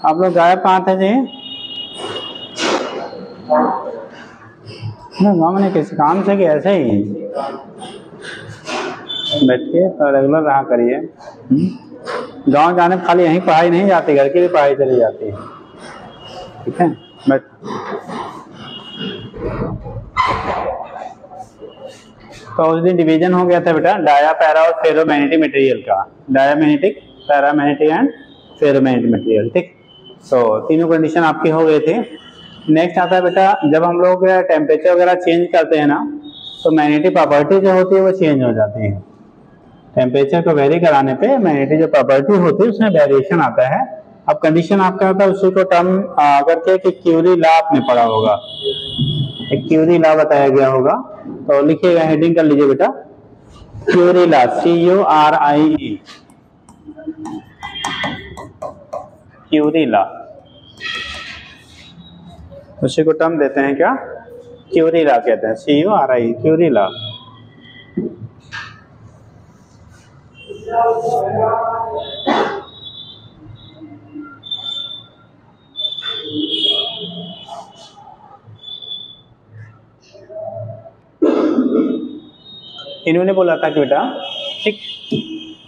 आप लोग गायब कहाँ थे जी? गाँव में किसी काम से कि ऐसे ही बैठिए तो रेगुलर रहा करिए। गांव जाने में खाली यहीं पढ़ाई नहीं जाती, घर की भी पढ़ाई चली जाती है। ठीक है, बट तो उस दिन डिवीजन हो गया था बेटा डाया, पैरा और फेरोमैग्नेटिक मटेरियल का। Diamagnetic, paramagnetic and ferromagnetic material. ठीक, तो तीनों कंडीशन आपकी हो गई थी। नेक्स्ट आता है बेटा, जब हम लोग टेम्परेचर वगैरह चेंज करते हैं ना, तो मैग्नेटिक प्रॉपर्टी जो होती है वो चेंज हो जाती है। टेम्परेचर को वेरी कराने पे मैग्नेटिक जो प्रॉपर्टी होती है उसमें वेरिएशन आता है। अब कंडीशन आपका होता है उसी को टर्म करके कि क्यूरी लॉ आपने पढ़ा होगा, एक क्यूरी लॉ बताया गया होगा, तो लिखिएगा, हेडिंग कर लीजिए बेटा, Curie law, CURIE, Curie law, उसी को टर्म देते हैं क्या, क्यूरी लॉ कहते हैं, CURIE, क्यूरी लॉ। इन्होंने बोला था कि बेटा ठीक,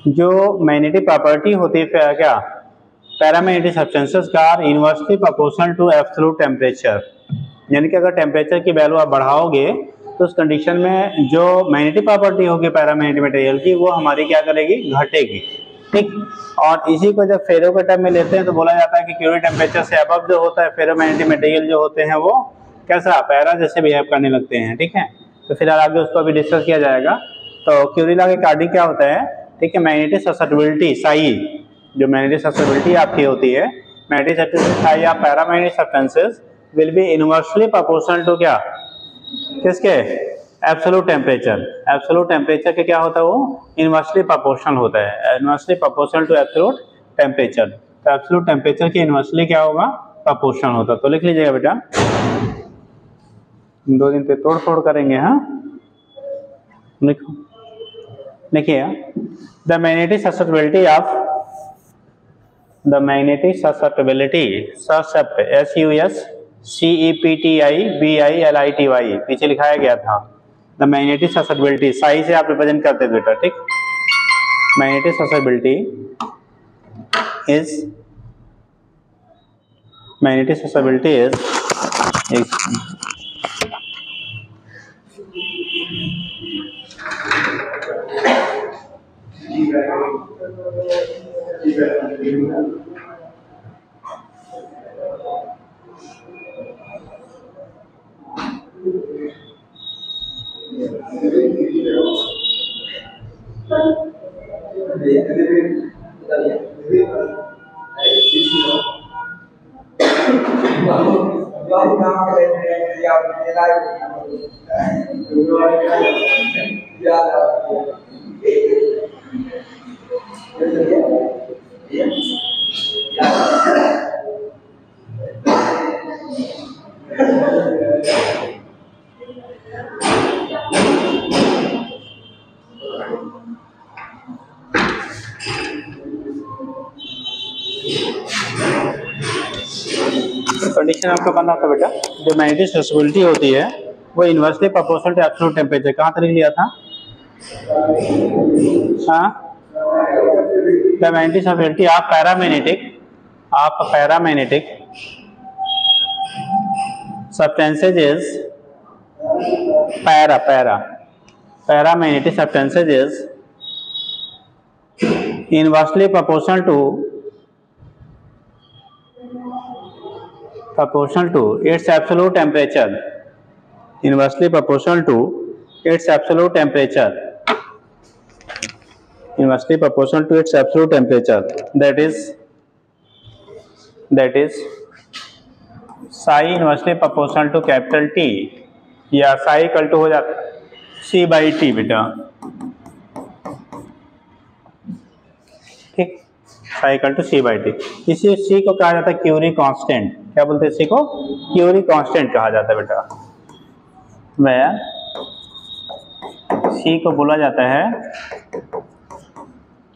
जो मैग्नेटिक प्रॉपर्टी होती है क्या, पैरामैग्नेटिक सब्सटेंसेस का are inversely proportional to absolute temperature, यानी कि अगर टेम्परेचर की वैल्यू आप बढ़ाओगे तो उस कंडीशन में जो मैग्नेटिक प्रॉपर्टी होगी पैरामैग्नेटिक मटेरियल की वो हमारी क्या करेगी, घटेगी। ठीक, और इसी को जब फेरो के टर्म में लेते हैं तो बोला जाता है कि क्यूरी टेम्परेचर से अबव जो होता है फेरोमैग्नेटिक मटेरियल जो होते हैं वो कैसा, पैरा जैसे बिहेव करने लगते हैं। ठीक है, तो फिलहाल आगे उसको अभी डिस्कस किया जाएगा। तो क्यूरी लॉ के अकॉर्डिंग क्या होता है, ठीक है, मैग्नेटिक ससेप्टिबिलिटी साई, जो मैग्नेटिक ससेप्टिबिलिटी आपकी होती है, magnetic susceptibility psi of paramagnetic substances will be inversely proportional to क्या, किसके, एब्सोल्यूट टेम्परेचर। एब्सोल्यूट टेम्परेचर के क्या होता है, वो इनवर्सली प्रोपोर्शनल होता है, inversely proportional to absolute temperature. तो एब्सोल्यूट टेम्परेचर के इनवर्सली क्या होगा, प्रोपोर्शनल होता। तो लिख लीजिएगा बेटा, 2 दिन पे तोड़ फोड़ करेंगे। हाँ, लिखो, देखिए, the magnetic susceptibility of, the magnetic susceptibility, suscept, SUSCEPTIBILITY, पीछे लिखाया गया था। द मैग्नेटिक ससेप्टिबिलिटी साई से आप रिप्रेजेंट करते थे बेटा। ठीक, magnetic susceptibility is, magnetic susceptibility is condition आपका बना था बेटा, जो मैग्नेटिक ससेप्टिबिलिटी होती है वो inversely proportional to absolute temperature. कहाँ तक लिया था, हाँ, the magnetic susceptibility of paramagnetic substances is, paramagnetic substances is inversely proportional to its absolute temperature, inversely proportional to its absolute temperature, inversely proportional to its absolute temperature, that is psi inversely proportional to capital T, या psi equal to हो जाता है C/T बेटा। ठीक, psi equal to C/T। इसी C को कहा जाता है क्यूरी कांस्टेंट। क्या बोलते हैं इसी को, क्यूरी कांस्टेंट कहा जाता है बेटा। वह C को बोला जाता है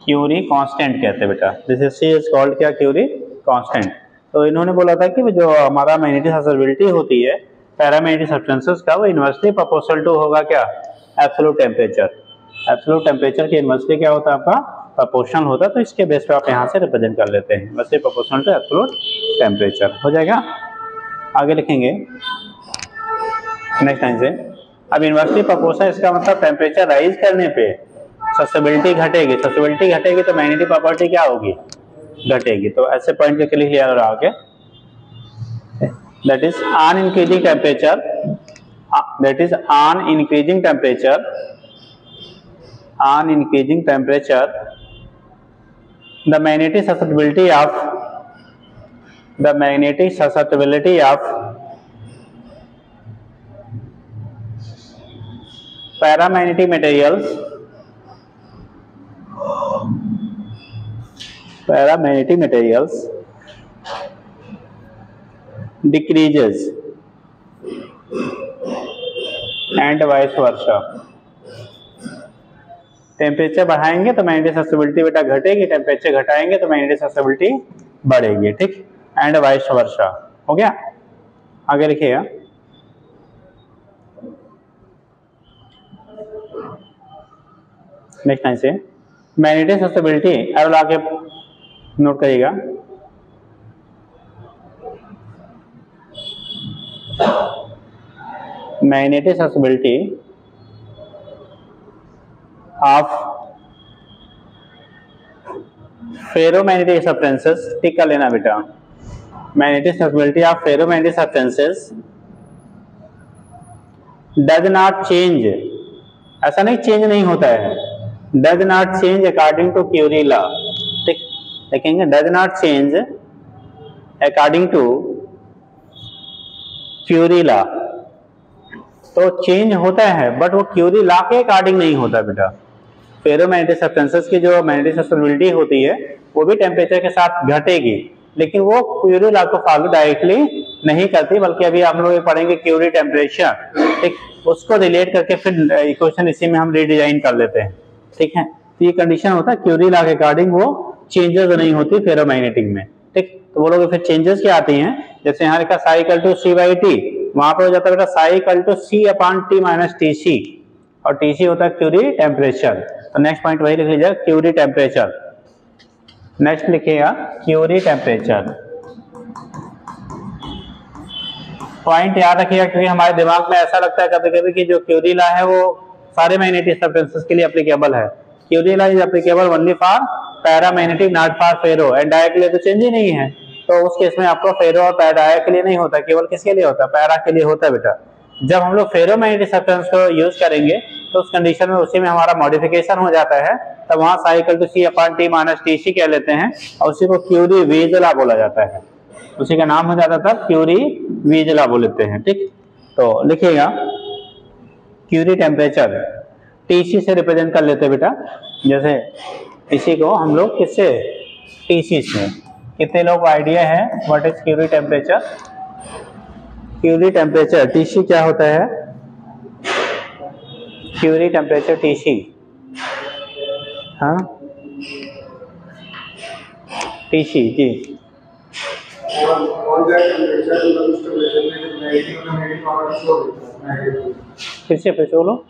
क्यूरी कांस्टेंट कहते हैं बेटा। This is C is called क्या, क्यूरी कांस्टेंट। तो इन्होंने बोला था कि जो हमारा मैग्नेटिक ससेप्टिबिलिटी होती है पैरामैग्नेटिक सब्सटेंसेस का, वो इनवर्सली प्रोपोर्शनल टू होगा क्या, एब्सोल्यूट टेम्परेचर। एब्सोल्यूट टेम्परेचर के इनवर्सली क्या होता है आपका, प्रोपोर्शनल होता है। तो इसके बेस पे आप यहाँ से रिप्रेजेंट कर लेते हैं, inversely proportional to absolute temperature हो जाएगा। आगे लिखेंगे नेक्स्ट लाइन से, अब इनवर्सली प्रोपोर्शनल इसका मतलब टेम्परेचर राइज करने पे ससेप्टिबिलिटी घटेगी, ससेप्टिबिलिटी घटेगी तो मैग्नेटिक प्रॉपर्टी क्या होगी, घटेगी। तो ऐसे पॉइंट करके लिख लिया आगे, that is on increasing temperature, that is on increasing temperature, on increasing temperature the magnetic susceptibility of, the magnetic susceptibility of paramagnetic materials, paramagnetic materials decreases and vice versa। Temperature बढ़ाएंगे तो magnetic susceptibility बेटा घटेगी, temperature घटाएंगे तो magnetic susceptibility बढ़ेगी, ठीक, and vice versa. हो गया, आगे लिखिएगा, नेक्स्ट लाइन से मैग्नेटिक ससेप्टिबिलिटी, अब आगे नोट करिएगा, magnetic susceptibility of ferromagnetic substances, tick कर लेना बेटा, magnetic susceptibility of ferromagnetic substances does not change, ऐसा नहीं चेंज नहीं होता है, does not change according to Curie law, ठीक, देखेंगे does not change according to Curie law. तो चेंज होता है बट वो क्यूरी लॉ के अकॉर्डिंग नहीं होता बेटा। फेरोमैग्नेटिक सब्सटेंसेस की जो मैग्नेटिक ससेप्टिबिलिटी होती है वो भी टेम्परेचर के साथ घटेगी, लेकिन वो क्यूरी लॉ को फॉलो डायरेक्टली नहीं करती, बल्कि अभी आप लोग पढ़ेंगे क्यूरी टेम्परेचर, ठीक, उसको रिलेट करके फिर इक्वेशन इसी में हम रीडिजाइन कर लेते हैं, ठीक है। तो ये कंडीशन होता है क्यूरी लॉ के अकॉर्डिंग वो चेंजेस नहीं होती फेरोमैग्नेटिक में, ठीक। तो वो लोग फिर चेंजेस क्या आती हैं, जैसे यहाँ लिखा psi equal to C by T, वहां पर हो जाता है बेटा psi equal to C upon T minus T C, और टी सी होता है क्यूरी टेम्परेचर। तो नेक्स्ट पॉइंट वही लिख लीजिएगा, क्यूरी टेम्परेचर। नेक्स्ट लिखिएगा क्यूरी टेम्परेचर, पॉइंट याद रखिएगा, क्योंकि हमारे दिमाग में ऐसा लगता है कभी कभी कि जो क्यूरी लॉ है वो सारे मैग्नेटिक सब्सटेंसेस के लिए एप्लीकेबल है। Curie law is applicable only for paramagnetic, not for ferro, and dia के लिए तो चेंज ही नहीं है। तो उस केस में आपको फेरो और पैरा के लिए नहीं होता, केवल किसके लिए होता है, पैरा के लिए होता है बेटा। जब हम लोग फेरोमैग्नेटिक सब्सटेंस को यूज करेंगे तो उस कंडीशन में उसी में हमारा मॉडिफिकेशन हो जाता है, तब वहां cycle to C upon T minus T C कह लेते हैं, और उसी को क्यूरी वीजला बोला जाता है, उसी का नाम हो जाता था क्यूरी वीजला बोलते हैं, ठीक। तो लिखिएगा क्यूरी टेम्परेचर टीसी से रिप्रेजेंट कर लेते हैं बेटा, जैसे इसी को हम लोग किससे, टीसी से। कितने लोग आइडिया है what is Curie temperature? Curie temperature TC क्या होता है? क्यूरी टेम्परेचर टीसी, हाँ टीसी जी, फिर से बोलो।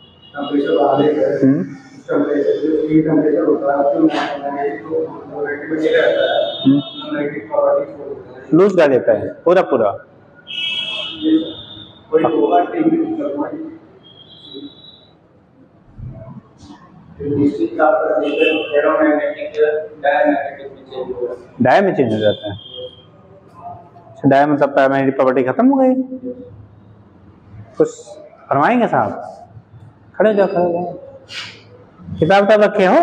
लूज कर देता है पूरा पूरा, डाय में चेंज हो जाता है। डाय मतलब पैरामैग्नेटिक प्रॉपर्टी खत्म हो गई। कुछ फरमाएंगे साहब? खड़े हो जाओ, खड़े हो जाओ। किताब किताब रखे हो,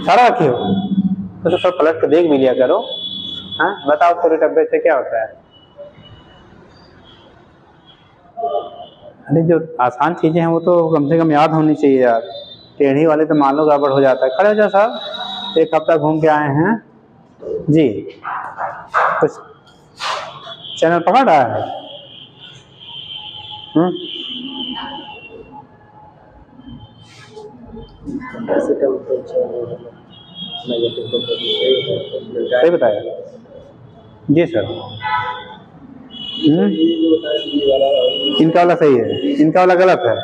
सारा रखे हो तो सब पलट के देख भी लिया करो। हाँ बताओ क्यूरी टेम्परेचर क्या होता है? अरे जो आसान चीजें हैं वो तो कम से कम याद होनी चाहिए यार, टेढ़ी वाले तो मान लो गड़बड़ हो जाता है। खड़े हो जाओ साहब, एक हफ्ता घूम के आए हैं जी, कुछ चैनल पकड़ रहा है? सही बताया। जी सर। इनका वाला सही है, इनका वाला गलत है।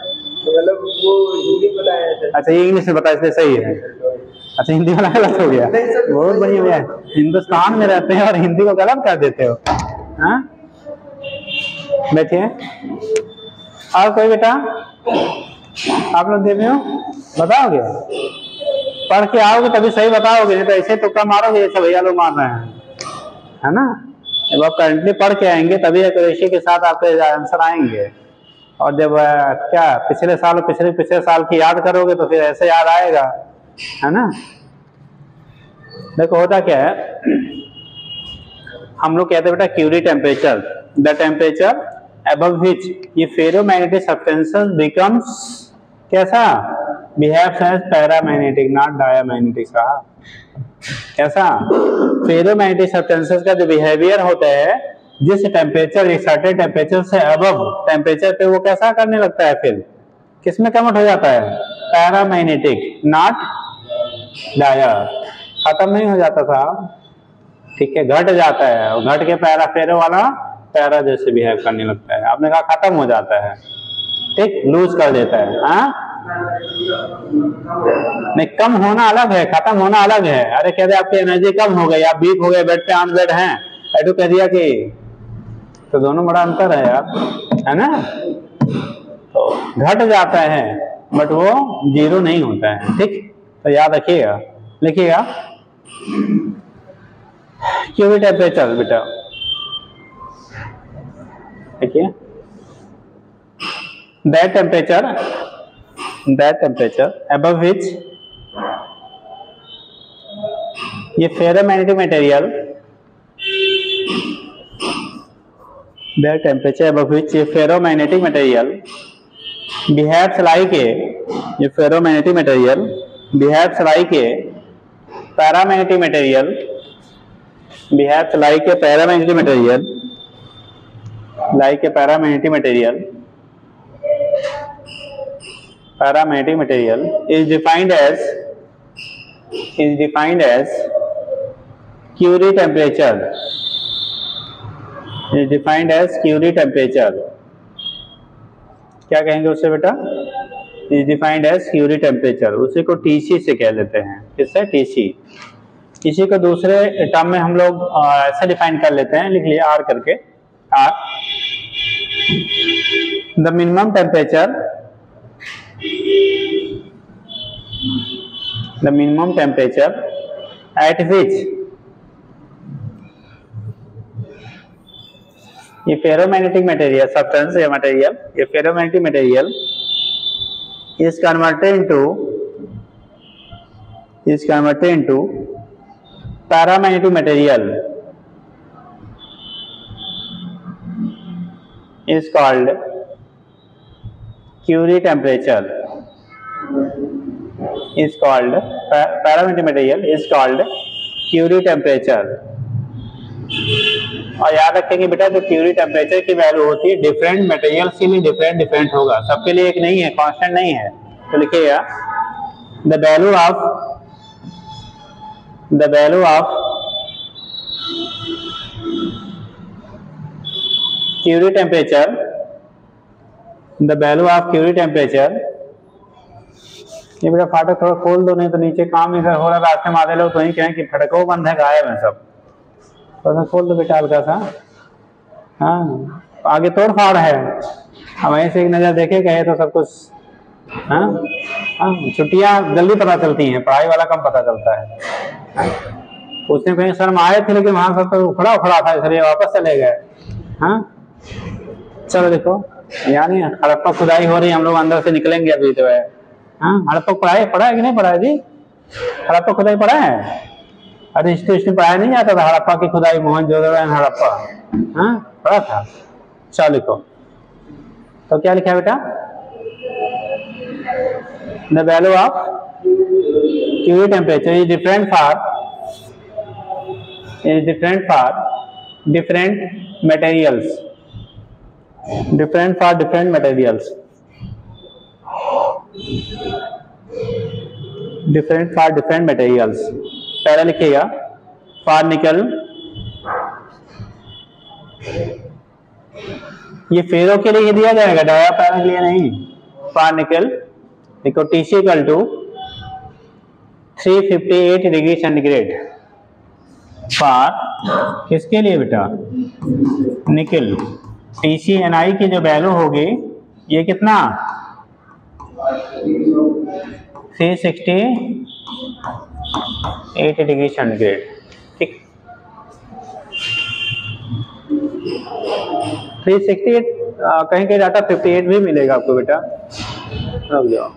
मतलब वो हिंदी बताया है। अच्छा ये इंग्लिश में बताया इसलिए सही है। अच्छा हिंदी वाला गलत हो गया। बहुत बढ़िया भैया, हिंदुस्तान में रहते हैं और हिंदी को गलत कर देते हो। हाँ बैठिए। और कोई बेटा आप लोग देते हो बताओगे, पढ़ के आओगे तभी सही बताओगे, नहीं तो ऐसे तुक्का मारोगे जैसे भैया लोग मार रहे हैं, है ना। जब आप करंटली पढ़ के आएंगे तभी एक्यूरेसी के साथ आपके आंसर आएंगे। और जब क्या पिछले साल पिछले साल की याद करोगे तो फिर ऐसे याद आएगा, है ना। देखो होता क्या है, हम लोग कहते हैं बेटा Curie temperature, the temperature above which ये फेरोमैग्नेटिक सब्सटेंसेस बिकम्स कैसा, behaves as paramagnetic not diamagnetic. साहब कैसा, फेरोमैग्नेटिक सब्सटेंसेस का जो बिहेवियर होता है जिस टेम्परेचर एक सर्टेन टेम्परेचर से अबव टेम्परेचर पे वो कैसा करने लगता है, फिर किसमें कन्वर्ट हो जाता है, पैरामैग्नेटिक नॉट डाया। खत्म नहीं हो जाता था, ठीक है, घट जाता है, और घट के पैरा फेरो वाला पैरा जैसे बिहेव करने लगता है। आपने कहा खत्म हो जाता है, ठीक, लूज कर देता है। हाँ नहीं, कम होना अलग है, खत्म होना अलग है। अरे कहते आपकी एनर्जी कम हो गई, आप वीक हो गए, बेड पे ऑन बेड हैं, ऐडू कह दिया कि, तो दोनों बड़ा अंतर है यार, है ना। तो घट जाता है बट वो जीरो नहीं होता है, ठीक। तो याद रखिएगा, लिखिएगा क्यूबी टेम्परेचर बेटा, देखिए that temperature above which ये ferromagnetic material, that temperature above which ये ferromagnetic material behaves like a, ये ferromagnetic material behaves like a paramagnetic material, behaves like a paramagnetic material, like a paramagnetic material, paramagnetic material is defined as Curie temperature, is defined as Curie temperature। क्या कहेंगे उससे बेटा, is defined as Curie temperature, उसी को TC से कह लेते हैं, किससे, TC। इसी को दूसरे टर्म में हम लोग ऐसे डिफाइन कर लेते हैं, लिख लिया R करके, R the minimum temperature at which ये फेरोमैग्नेटिक मटेरियल सब्सटेंस या मटेरियल, ये ferromagnetic material is converted into paramagnetic material is called Curie temperature, is called paramagnetic material is called Curie temperature। और याद रखेंगे बेटा जो क्यूरी टेम्परेचर की value होती है डिफरेंट मटेरियल्स के लिए डिफरेंट होगा, सबके लिए एक नहीं है, कांस्टेंट नहीं है। तो लिखिएगा the value of Curie temperature, the value of Curie temperature, ये बेटा फाटक थोड़ा खोल दो, नहीं तो नीचे काम इधर हो रहा है, रास्ते में आधे लोग तो ही कहें कि फटको बंद है, गायब है सब। तो खोल दो बेटा हल्का सा, हाँ आगे तोड़ फाड़ है, अब वहीं से एक नजर देखे गए तो सब कुछ, हाँ हाँ छुट्टियां जल्दी पता चलती हैं, पढ़ाई वाला कम पता चलता है। उसने कहीं सर में आए थे लेकिन वहां सब तो उखड़ा था, इसलिए वापस चले गए। हाँ चलो देखो, यानी हड़प्पा खुदाई हो रही है, हम लोग अंदर से निकलेंगे अभी तो है। हाँ हड़प्पा पढ़ा है कि नहीं पढ़ा है जी, हड़प्पा खुदाई पढ़ा है, अरे हिस्ट्री पढ़ाया नहीं जाता था, हड़प्पा की खुदाई, मोहनजोदड़ो हड़प्पा, हाँ पढ़ा था। चलो लिखो, तो क्या लिखा है बेटा, the value of Curie temperature is different for different materials, different materials, पहले लिखिएगा फॉर निकल ये फेरो के लिए दिया जाएगा, डाया पैरा के लिए नहीं। फॉर निकल देखो TC equal to 358 degree centigrade for किसके लिए बेटा, निकल। TCNI की जो वैल्यू होगी ये कितना 368 डिग्री सेंटीग्रेड, ठीक। 368 कहीं कहीं डाटा 58 भी मिलेगा आपको बेटा, रुक जाओ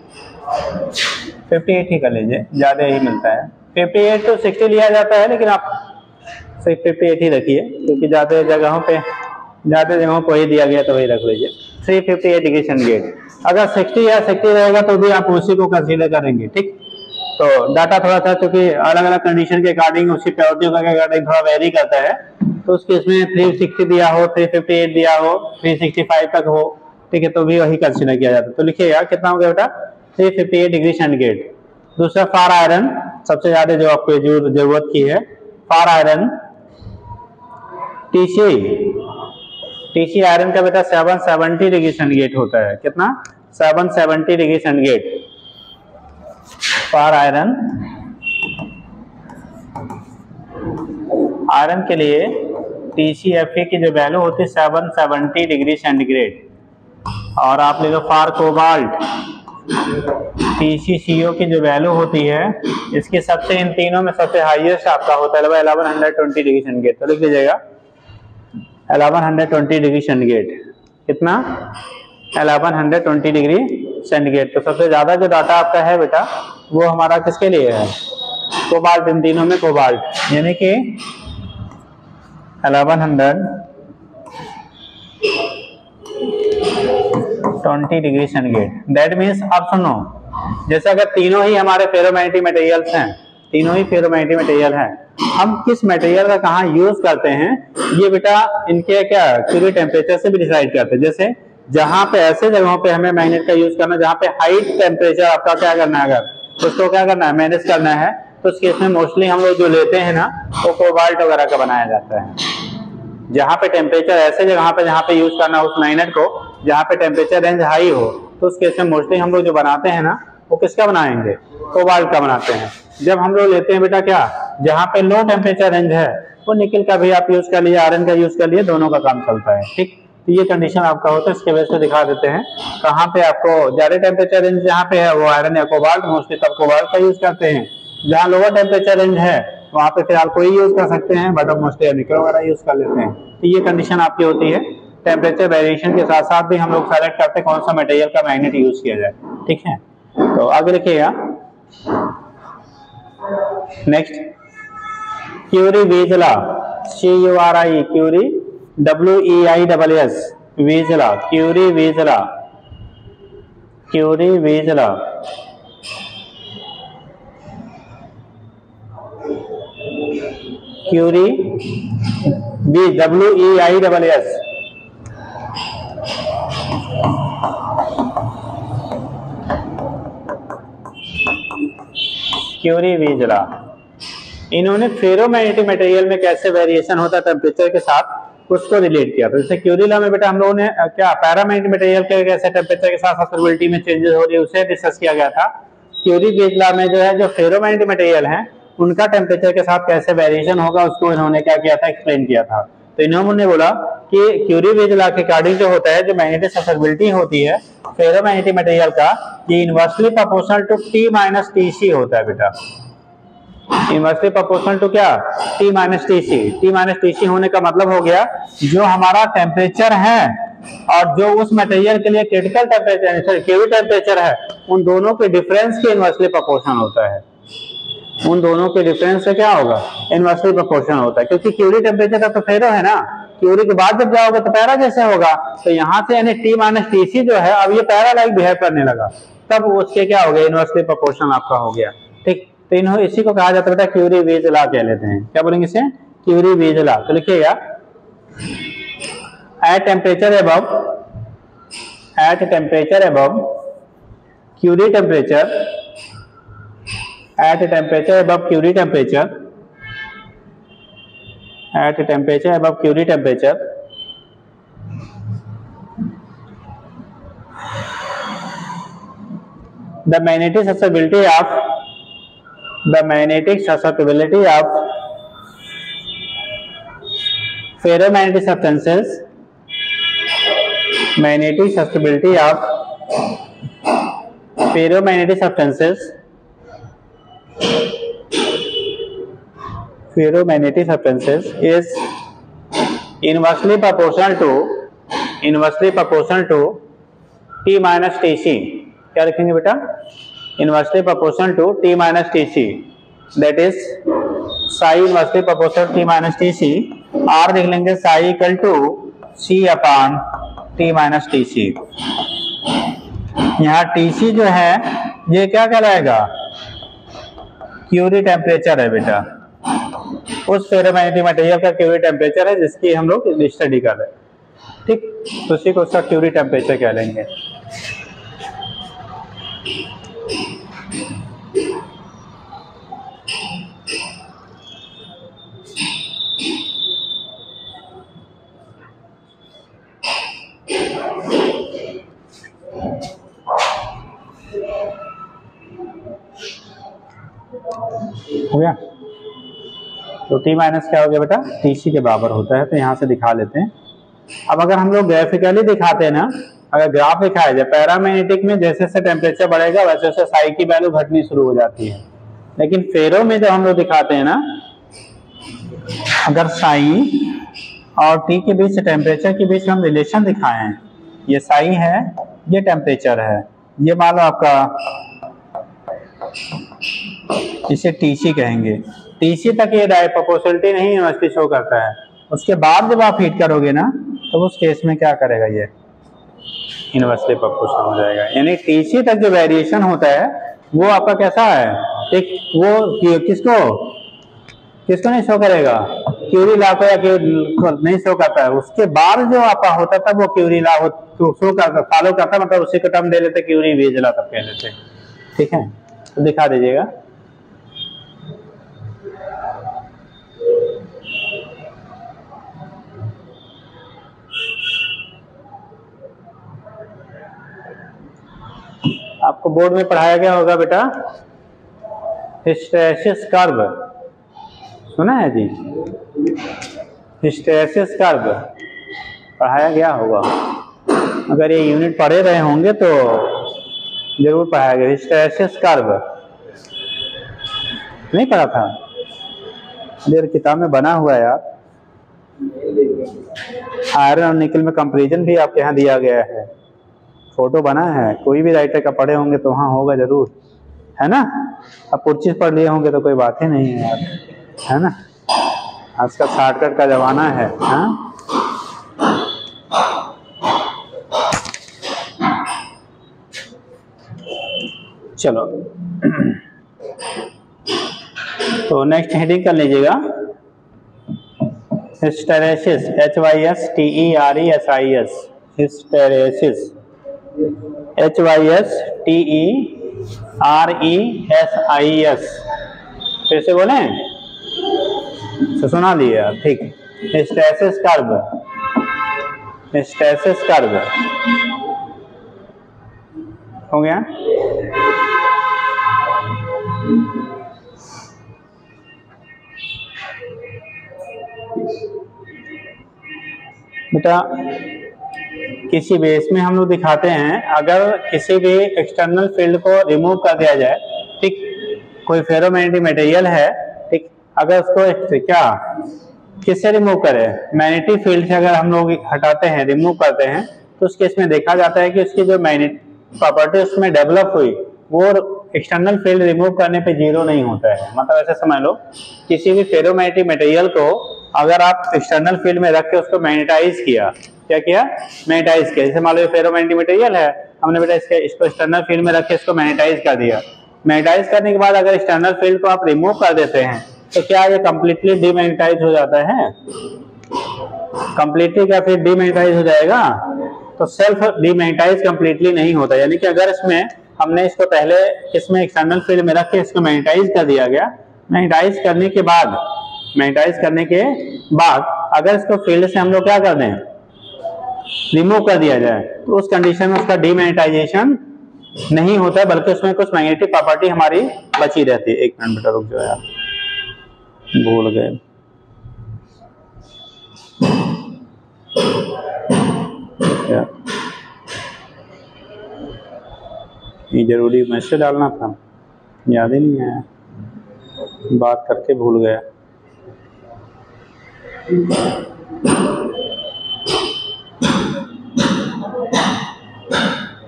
58 ही कर लीजिए, ज़्यादा ही मिलता है। 58 तो 60 लिया जाता है, लेकिन आप 58 ही रखिए क्योंकि ज़्यादा जगहों पे वही दिया गया तो वही रख लीजिए। 358 डिग्री सेंटीग्रेड, अगर 60 या 60 रहेगा तो भी आप उसी को कंसीडर करेंगे, ठीक। तो डाटा थोड़ा सा क्योंकि अलग अलग कंडीशन के अकॉर्डिंग उसकी प्योरिटी के अकॉर्डिंग थोड़ा वेरी करता है, तो उस केस में 360 दिया हो, 358 दिया हो, 365 तक हो, ठीक है, तो भी वही कंसीडर किया जाता है। तो लिखिएगा कितना हो गया बेटा 358 डिग्री सेंटीग्रेड। दूसरा फॉर आयरन, सबसे ज्यादा जो आपको जरूरत की है, फॉर आयरन TC आयरन का बेटा 770 डिग्री सेंटीग्रेड होता है। कितना 770 degree centigrade for iron. Iron के लिए TCFE की जो वैल्यू होती है 770 डिग्री सेंटीग्रेड। और आप ले लो फॉर कोबाल्ट, TCCO की जो वैल्यू होती है इसके सबसे, इन तीनों में सबसे हाईएस्ट आपका होता है 1120 डिग्री सेंटीग्रेड। तो लिख लीजिएगा 1120 डिग्री सेंटीग्रेड। कितना 1120 डिग्री सेंटीग्रेड। तो सबसे ज्यादा जो डाटा आपका है बेटा वो हमारा किसके लिए है, कोबाल्ट। इन तीनों में कोबाल्ट, यानी कि 1120 डिग्री सेंटीग्रेड। दैट मीन्स अब सुनो, जैसे अगर तीनों ही हमारे फेरोमैग्नेटिक मटेरियल्स हैं, तीनों ही फेरोमैग्नेटिक मटेरियल हैं, हम किस मटेरियल का कहाँ यूज करते हैं ये बेटा इनके क्या क्यूरी टेम्परेचर से भी डिसाइड करते हैं। जैसे जहाँ पे ऐसे जगहों पे हमें मैग्नेट का यूज करना जहाँ पे हाई टेम्परेचर आपका क्या करना है, अगर उसको क्या करना है मैनेज करना है, तो उस केस में मोस्टली हम लोग जो लेते हैं ना वो कोबाल्ट वगैरह का बनाया जाता है। जहाँ पे टेम्परेचर ऐसे जगह पे जहाँ पे यूज करना उस मैग्नेट को, जहाँ पे टेम्परेचर रेंज हाई हो, तो उस केस में मोस्टली हम लोग जो बनाते हैं ना वो किसका बनाएंगे, कोबाल्ट का बनाते हैं। जब हम लोग लेते हैं बेटा क्या जहाँ पे लो टेम्परेचर रेंज है वो निकल का भी आप यूज कर लिए, आयरन का यूज कर लिए, दोनों का काम चलता है, ठीक। तो ये कंडीशन आपका होता है, इसके वजह से दिखा देते हैं कहाँ पे आपको ज्यादा टेम्परेचर रेंज जहाँ पे है वो आयरन या कोबाल्ट, मोस्टली तब कोबाल्ट का यूज करते हैं। जहाँ लोअर टेम्परेचर रेंज है वहाँ पे फिलहाल कोई यूज कर सकते हैं, बट अब मोस्टली निकल वगैरह यूज कर लेते हैं। तो ये कंडीशन आपकी होती है। टेम्परेचर वेरिएशन के साथ साथ भी हम लोग सेलेक्ट करते हैं कौन सा मटेरियल का मैग्नेट यूज किया जाए, ठीक है। तो आगे लिखिएगा next, Curie Weiss law, CURI Curie, WEISS Weiss law, Curie Weiss law, Curie Weiss law. Curie WEISS, Curie Weiss law. इन्होंने फेरोमैग्नेटिक मटेरियल में कैसे वेरिएशन होता है टेम्परेचर के साथ उसको रिलेट किया। तो जैसे क्यूरी लॉ में बेटा हम लोगों ने क्या पैरामैग्नेटिक मटेरियल के कैसे टेम्परेचर के साथ सॉल्युबिलिटी में चेंजेस हो रही है उसे डिस्कस किया गया था। क्यूरी वेज लॉ में जो है जो फेरोमैग्नेटिक मटेरियल है उनका टेम्परेचर के साथ कैसे वेरिएशन होगा उसको इन्होंने क्या किया था, एक्सप्लेन किया था। तो इन्होंने बोला कि क्यूरी वेज लॉ के अकॉर्डिंग जो होता है जो मैग्नेटिक सॉल्युबिलिटी होती है फेरोमैग्नेटिक मटेरियल का, ये inversely proportional to T minus TC होता है बेटा। इनवर्सली प्रोपोर्शनल टू क्या, T minus TC। T minus TC होने का मतलब हो गया जो हमारा टेम्परेचर है और जो उस मटेरियल के लिए क्रिटिकल टेम्परेचर क्यूरी टेम्परेचर है उन दोनों के डिफरेंस के इनवर्सली प्रोपोर्शनल होता है। उन दोनों के डिफरेंस से क्या होगा, इनवर्सली प्रोपोर्शनल होता है। क्योंकि क्यूरी टेम्परेचर का तो फेरो है ना, क्यूरी के बाद जब जाओगे तो पैरा जैसे होगा, तो यहाँ से यानी T माइनस TC जो है अब ये पैरा लाइक बिहेव करने लगा, तब उसके क्या हो गया, इनवर्सली प्रोपोर्शनल आपका हो गया, ठीक। तो इन्होंने इसी को कहा जाता है क्यूरी वेज लॉ कह लेते हैं। क्या बोलेंगे इसे, क्यूरी वेज लॉ। तो लिखिएगा at temperature above Curie temperature, at temperature above Curie temperature, at temperature above Curie temperature, the magnetic susceptibility of ferromagnetic substances, magnetic susceptibility of ferromagnetic substances is inversely proportional to T minus Tc. क्या लिखेंगे बेटा? Inversely proportional to T minus Tc, that is psi inversely proportional to T minus Tc. R लिख लेंगे psi equal to C upon T minus Tc. यहाँ Tc जो है ये क्या कहलाएगा? क्यूरी टेम्परेचर है बेटा, उस फेरोमैग्नेटिक मटेरियल का क्यूरी टेम्परेचर है जिसकी हम लोग स्टडी कर रहे हैं, ठीक। तो उसी को उसका क्यूरी टेम्परेचर कह लेंगे। हो गया? तो T माइनस क्या हो गया बेटा? Tc के बराबर होता है। तो यहाँ से दिखा लेते हैं। अब अगर हम लोग ग्राफिकली दिखाते हैं ना, अगर ग्राफ दिखाया जाए, पैरामैग्नेटिक में जैसे जैसे टेम्परेचर बढ़ेगा वैसे वैसे साई की वैल्यू घटनी शुरू हो जाती है, लेकिन फेरो में जब हम लोग दिखाते हैं ना, अगर साई और टी के बीच टेम्परेचर के बीच हम रिलेशन दिखाए हैं, ये साई है, ये टेम्परेचर है, ये मान लो आपका, इसे टीसी कहेंगे। टीसी तक ये प्रोपोर्शनलिटी नहीं यूनिवर्सिटी शो करता है, उसके बाद जब आप हीट करोगे ना तो उस केस में क्या करेगा, ये यूनिवर्सिटी प्रोपोर्शनल हो जाएगा। यानी टीसी तक जो वेरिएशन होता है वो आपका कैसा है, एक वो किसको नहीं शो करेगा, क्यूरी लॉ को, या नहीं शो करता है। उसके बाद जो आपका होता था वो क्यूरी लॉ शो करता, फॉलो करता, मतलब उसी को टर्म दे लेते क्यूरी वेज लॉ तब कह लेते, ठीक है। तो दिखा दीजिएगा। आपको बोर्ड में पढ़ाया गया होगा बेटा हिस्टैरिसीस कर्व, सुना है जी? हिस्टैरिसीस कर्व पढ़ाया गया होगा, अगर ये यूनिट पढ़े रहे होंगे तो जरूर पढ़ाया गया। हिस्टैरिसीस कर्व नहीं पढ़ा था? मेरे किताब में बना हुआ है यार, आयरन और निकल में कंपैरिजन भी आपके यहाँ दिया गया है, फोटो बना है। कोई भी राइटर का पढ़े होंगे तो वहाँ होगा जरूर, है ना? अब कुछ चीज पढ़ लिए होंगे तो कोई बात ही नहीं है यार, है ना? आजकल शॉर्टकट का जमाना है, हाँ? चलो तो नेक्स्ट हेडिंग कर लीजिएगा, हिस्टैरिसीस, HYSTERESIS, हिस्टैरिसीस, HYSTERESIS। फिर से बोले तो सुना लिए आप, ठीक। हिस्टैरिसीस कर्व, हिस्टैरिसीस कर्व हो गया। बेटा किसी बेस में हम लोग दिखाते हैं, अगर किसी भी एक्सटर्नल फील्ड को रिमूव कर दिया जाए, ठीक, कोई फेरोमैग्नेटिक मटेरियल है, ठीक, अगर उसको क्या किससे रिमूव करें, मैग्नेटिक फील्ड से अगर हम लोग हटाते हैं, रिमूव करते हैं, तो उस केस में देखा जाता है कि उसकी जो मैग्नेटिक प्रॉपर्टी उसमें डेवलप हुई वो एक्सटर्नल फील्ड रिमूव करने पे जीरो नहीं होता है। मतलब ऐसे समझ लो, किसी भी फेरोमैग्नेटिक मटेरियल को अगर आप एक्सटर्नल फील्ड में रख के उसको मैग्नेटाइज किया, क्या किया, मैग्नेटाइज किया। जैसे मान लो फेरोमैग्नेटिक मटेरियल है, हमने बेटा इसको एक्सटर्नल फील्ड में रख के इसको मैग्नेटाइज कर दिया। मैग्नेटाइज करने के बाद अगर एक्सटर्नल फील्ड को आप रिमूव कर देते हैं तो क्या ये कंप्लीटली डीमैग्नेटाइज हो जाता है? कंप्लीटली क्या फिर डीमैग्नेटाइज हो जाएगा? तो सेल्फ डीमैग्नेटाइज कंप्लीटली नहीं होता। यानी कि अगर इसमें हमने इसको पहले इसमें एक्सटर्नल फील्ड में रख के इसको मैग्नेटाइज कर दिया गया, मैग्नेटाइज करने के बाद अगर इसको फील्ड से हम लोग क्या कर दें, रिमूव कर दिया जाए, तो उस कंडीशन में उसका डीमैग्नेटाइजेशन नहीं होता है, बल्कि उसमें कुछ मैग्नेटिक प्रॉपर्टी हमारी बची रहती है। एक मिनट बेटा रुक जाओ यार, भूल गए। ये जरूरी मैसेज डालना था, याद ही नहीं आया, बात करके भूल गया।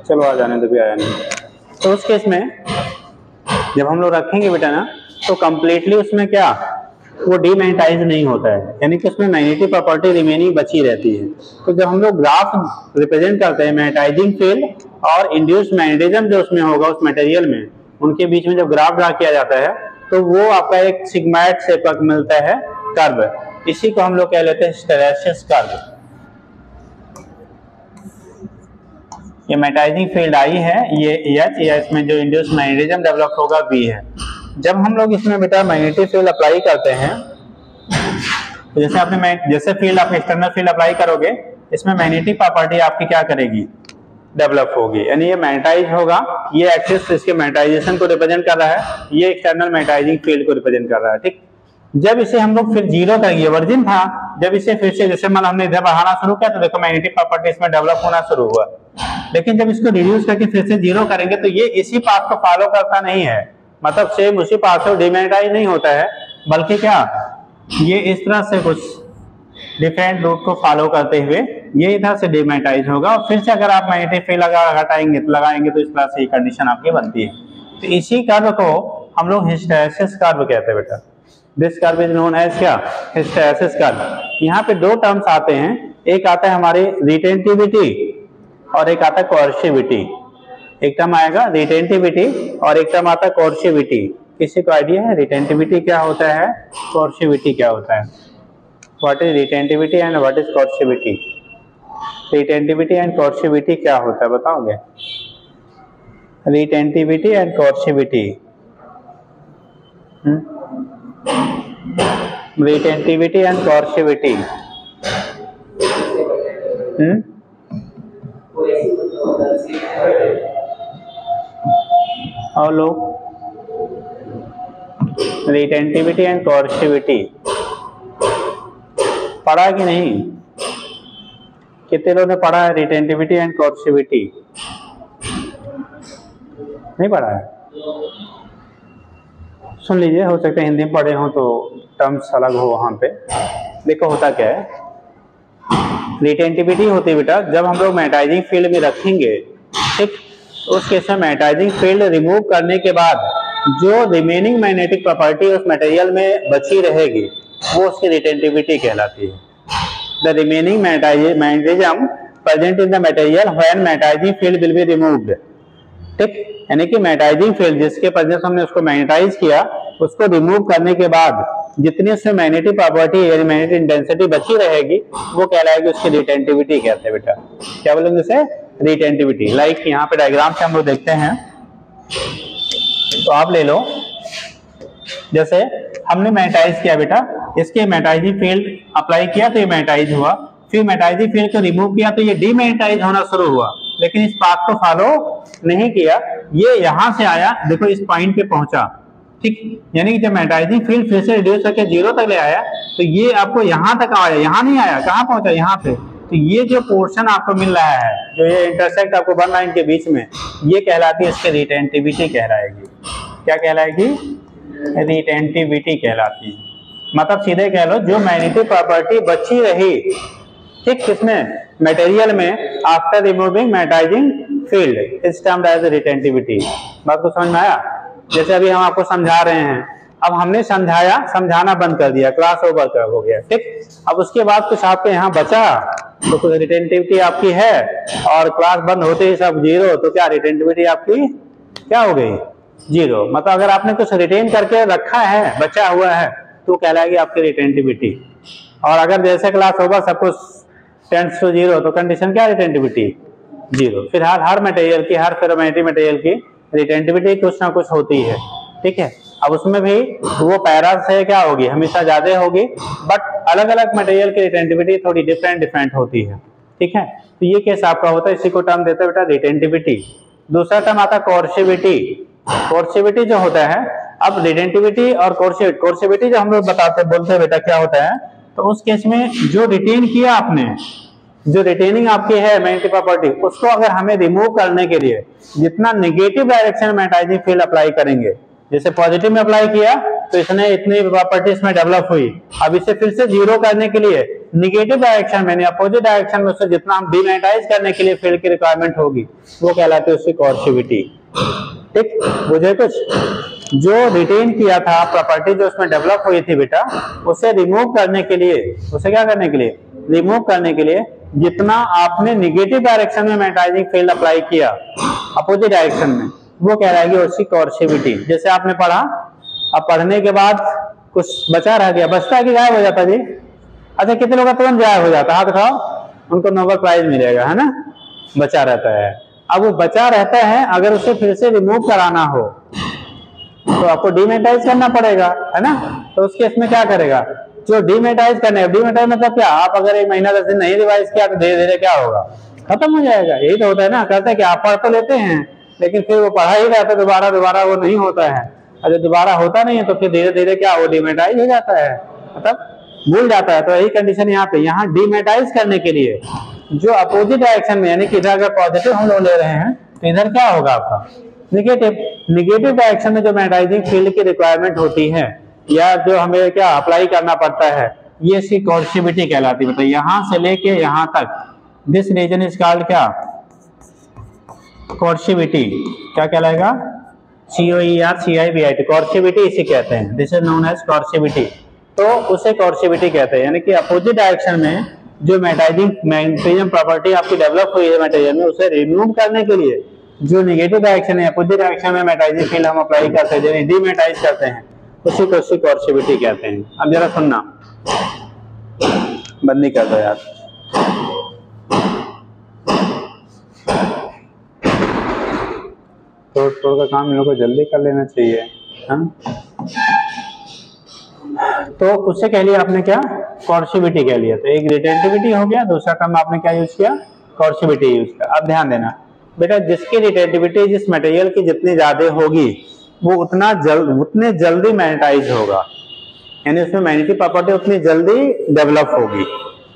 चलो आ जाने दो, भी आया नहीं। तो उस केस में जब हम लोग रखेंगे बेटा ना, तो कंप्लीटली उसमें क्या वो डीमैग्नेटाइज नहीं होता है, यानी कि उसमें मैग्नेटिक प्रॉपर्टी रिमेनिंग बची रहती है। तो जब हम लोग ग्राफ रिप्रेजेंट करते हैं मैग्नेटाइजिंग फील्ड और इंड्यूस्ड मैग्नेटिज्म जो उसमें होगा उस मटेरियल में, उनके बीच में जब ग्राफ ड्रा किया जाता है तो वो आपका एक सिग्मॉइड शेप का मिलता है कर्व। इसी को हम लोग कह लेते हैं हिस्टैरिसीस कर्व। ये मैग्नेटाइजिंग फील्ड आई है, ये एच, या इसमें जो इंड्यूस्ड मैग्नेटिज्म डेवलप होगा बी है। जब हम लोग इसमें बेटा मैग्नेटिक फील्ड अप्लाई करते हैं, तो जैसे फील्ड आप एक्सटर्नल फील्ड अप्लाई करोगे, इसमें मैग्नेटिक प्रॉपर्टी आपकी क्या करेगी, डेवलप होगी, यानी ये मैग्नेटाइज होगा। ये एक्सिस इसके मैग्नेटाइजेशन को रिप्रेजेंट कर रहा है, ये एक्सटर्नल मैग्नेटाइजिंग फील्ड को रिप्रेजेंट कर रहा है। ठीक, जब इसे हम लोग फिर जीरो करेंगे, वर्जिन था, जब इसे फिर से जैसे मान हमने इधर बढ़ाना शुरू किया तो देखो मैग्नेटिक प्रॉपर्टी इसमें डेवलप होना शुरू हुआ। लेकिन जब इसको रिड्यूस करके फिर से जीरो करेंगे तो ये इसी पाथ को फॉलो करता नहीं है, मतलब सेम उसी पाथ से डीमैग्नेटाइज नहीं होता है, बल्कि क्या ये इस तरह से कुछ डिफरेंट रूट को फॉलो करते हुए ये इधर से डीमैग्नेटाइज होगा, और फिर से अगर आप मैग्नेटिक फील्ड लगाएंगे तो इस तरह से ये कंडीशन आपकी बनती है। तो इसी कर्व को हम लोग हिस्टैरिसीस कर्व कहते हैं बेटा। This curve is known as क्या, हिस्टैरिसीस कर्व। यहाँ पे दो टर्म्स आते हैं, एक आता है हमारी रिटेंटिविटी और एक आता है कोएर्सिविटी। एक टर्म आएगा रिटेंटिविटी और एक टर्म आता है कोएर्सिविटी। किसी को आइडिया है रिटेंटिविटी क्या होता है, कोएर्सिविटी क्या होता है? What is retentivity and what is coercivity? Retentivity and coercivity क्या होता है बताओगे? Retentivity and coercivity, retentivity and coercivity, और लोग रिटेंटिविटी एंड कोएर्सिविटी पढ़ा कि नहीं? कितने लोगों ने पढ़ा है रिटेंटिविटी एंड कोएर्सिविटी? नहीं पढ़ा है? सुन लीजिए, हो सकता है हिंदी में पढ़े हो तो टर्म्स अलग हो वहां पे। देखो होता क्या है, रिटेंटिविटी होती है बेटा जब हम लोग मैग्नेटाइजिंग फील्ड में रखेंगे, ठीक, उस केस में मैग्नेटाइजिंग फील्ड रिमूव करने के बाद जो रिमेनिंग मैग्नेटिक प्रॉपर्टी उस मटेरियल में बची रहेगी वो उसकी रिटेंटिविटी कहलाती है। The remaining magnetism present in the material when magnetizing field will be removed. ठीक, यानी कि मैग्नेटाइजिंग फील्ड जिसके प्रेजेंस हमने उसको मैग्नेटाइज किया, उसको रिमूव करने के बाद जितनी उसमें मैग्नेटिक प्रॉपर्टी यानी मैग्नेटिक इंटेंसिटी बची रहेगी वो कहलाएगी, उसकी रिटेंटिविटी कहते हैं बेटा। क्या बोलेंगे उसे? रिटेंटिविटी। लाइक यहाँ पे डायग्राम से हम लोग देखते हैं, तो आप ले लो, जैसे हमने मैग्नेटाइज किया बेटा, इसके मैग्नेटाइजिंग फील्ड अप्लाई किया तो ये मैग्नेटाइज हुआ, फिर मैग्नेटाइजिंग फील्ड को रिमूव किया तो ये डीमैग्नेटाइज होना शुरू हुआ, लेकिन इस पाथ को फॉलो नहीं किया, ये यहां से आया, देखो इस पॉइंट पे पहुंचा। ठीक, यानी कि जब मैग्नेटाइजिंग फील्ड फिर से रिड्यूस करके जीरो तक ले आया तो ये आपको यहां तक आया, यहां नहीं आया, कहां पहुंचा? यहां पे। तो ये जो पोर्शन आपको मिल रहा है, जो ये इंटरसेक्ट आपको बन रहा है इनके बीच में, ये कहलाती है, इसकी रिटेंटिविटी कहलाएगी। क्या कहलाएगी? रिटेंटिविटी कहलाती है। मतलब सीधे कह लो जो मैग्नेटिक प्रॉपर्टी बची रही, ठीक, किसमें? मटेरियल में, after removing magnetizing field is termed as retentivity. बात को समझ में आया? जैसे अभी हम आपको समझा रहे हैं, अब हमने समझाया, समझाना बंद कर दिया, क्लास ओवर हो गया, ठीक, अब उसके बाद कुछ आपके यहाँ बचा तो कुछ रिटेंटिविटी आपकी है, और क्लास बंद होते ही सब जीरो, तो क्या रिटेंटिविटी आपकी क्या हो गई? जीरो। मतलब अगर आपने कुछ रिटेन करके रखा है, बचा हुआ है, तो कहलाएगी आपकी रिटेंटिविटी। और अगर जैसे क्लास ओवर सब कुछ टेंड्स टू जीरो तो कंडीशन क्या? Retentivity zero. फिर हर मटेरियल की, हर फेरोमैग्नेटिक मटेरियल की रिटेंटिविटी कुछ ना कुछ होती है, ठीक है। अब उसमें भी वो पैरा से क्या होगी? हमेशा ज्यादा होगी, बट अलग अलग मटेरियल की रिटेंटिविटी थोड़ी डिफरेंट होती है, ठीक है। तो ये केस आपका होता है, इसी को टर्म देते हैं बेटा रिटेंटिविटी। दूसरा टर्म आता है कोर्सिविटी। कोर्सिविटी जो होता है, अब रिटेंटिविटी और कोर्सिविटी जो हम लोग बोलते हैं बेटा क्या होता है, तो उस केस में जो रिटेन किया आपने, जो रिटेनिंग आपकी है मैग्नेटिक प्रॉपर्टी, उसको अगर हमें रिमूव करने के लिए जितना नेगेटिव डायरेक्शन में मैग्नेटाइजिंग फील्ड अप्लाई करेंगे, जैसे पॉजिटिव में अप्लाई किया तो इसने इतनी प्रॉपर्टी इसमें डेवलप हुई, अब इसे फिर से जीरो करने के लिए निगेटिव डायरेक्शन में, अपोजिट डायरेक्शन में उससे जितना हम डीमैग्नेटाइज करने के लिए फील्ड की रिक्वायरमेंट होगी वो कहलाती है उसकी कोर्सिविटी। ठीक, मुझे कुछ जो रिटेन किया था प्रॉपर्टी जो उसमें डेवलप हुई थी बेटा, उसे रिमूव करने के लिए, उसे क्या करने के लिए, रिमूव करने के लिए जितना आपने निगेटिव डायरेक्शन में मैग्नेटाइजिंग फील्ड अप्लाई किया अपोजिट डायरेक्शन में, वो कहलाएगी उसकी कोर्सिविटी। जैसे आपने पढ़ा, अब पढ़ने के बाद कुछ बचा रह गया, बचता है कि गायब हो जाता जी? अच्छा, कितने लोग तुरंत गायब हो जाता, हाथ उठाओ, उनको नोबेल प्राइज मिलेगा, है ना? बचा रहता है। अब वो बचा रहता है, अगर उसे फिर से रिमूव कराना हो तो आपको डीमैग्नेटाइज करना पड़ेगा, है ना? तो उस केस में क्या करेगा, जो डीमैग्नेटाइज करने, डीमैग्नेटाइज मतलब क्या, आप अगर 1 महीना 10 दिन नहीं रिवाइज किया तो धीरे धीरे क्या होगा, खत्म हो जाएगा। यही तो होता है ना, कहते हैं कि आप पढ़ तो लेते हैं लेकिन फिर वो पढ़ा ही रहता है, दोबारा वो नहीं होता है, और जब दोबारा होता नहीं है तो फिर धीरे धीरे क्या हो, डीमैग्नेटाइज हो जाता है, मतलब भूल जाता है। तो यही कंडीशन यहाँ पे, यहाँ डीमैग्नेटाइज करने के लिए जो अपोजिट डायरेक्शन में, यानी कि इधर अगर पॉजिटिव हम लोग ले रहे हैं तो इधर क्या होगा आपका निगेटिव। निगेटिव डायरेक्शन में जो मैग्नेटाइजिंग फील्ड की रिक्वायरमेंट होती है या जो हमें क्या अप्लाई करना पड़ता है, ये इसकी कोर्सिविटी कहलाती है। मतलब यहाँ से लेके यहाँ तक, दिस रीजन इज कॉल्ड क्या, कोर्सिविटी। क्या कहलाएगा, COERCIVIT, कोर्सिविटी इसे कहते हैं, this is known as coercivity. तो उसे कोर्सिविटी कहते हैं, यानी कि अपोजिट डायरेक्शन में जो मैग्नेटिज्म प्रॉपर्टी आपकी डेवलप हुई है मटेरियल में, उसे रिमूव करने के लिए जो नेगेटिव डायरेक्शन है, अपोजिट डायरेक्शन में मैग्नेटाइजिंग फील्ड हम अप्लाई करते हैं, डीमैग्नेटाइज करते हैं, उसी को उसकी कोर्सिविटी कहते हैं। अब जरा सुनना, बंदी कर दो यार। थोड़ा का काम इन लोगों को जल्दी कर लेना चाहिए, हाँ? तो उससे कह लिया आपने क्या, कोर्सिविटी कह लिया। तो एक रिटेंटिविटी हो गया, दूसरा टर्म आपने क्या यूज किया, कोर्सिविटी यूज किया। अब ध्यान देना बेटा, जिसकी रिटेंटिविटी जिस मटेरियल की जितनी ज्यादा होगी वो उतने जल्दी मैग्नेटाइज होगा, यानी उसमें मैग्नेटिक प्रॉपर्टी उतनी जल्दी डेवलप होगी।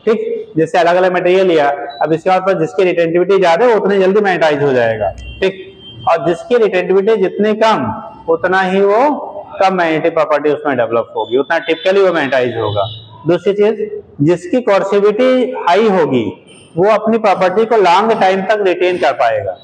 ठीक, जैसे अलग अलग मटेरियल लिया, अब इसके बाद जिसकी रिटेंटिविटी ज्यादा है उतनी जल्दी मैग्नेटाइज हो जाएगा। ठीक, और जिसकी रिटेंटिविटी जितनी कम, उतना ही वो कम मैग्नेटिक प्रॉपर्टी उसमें डेवलप होगी, उतना टिपिकली वो मैग्नेटाइज होगा। दूसरी चीज, जिसकी कोर्सिविटी हाई होगी वो अपनी प्रॉपर्टी को लॉन्ग टाइम तक रिटेन कर पाएगा।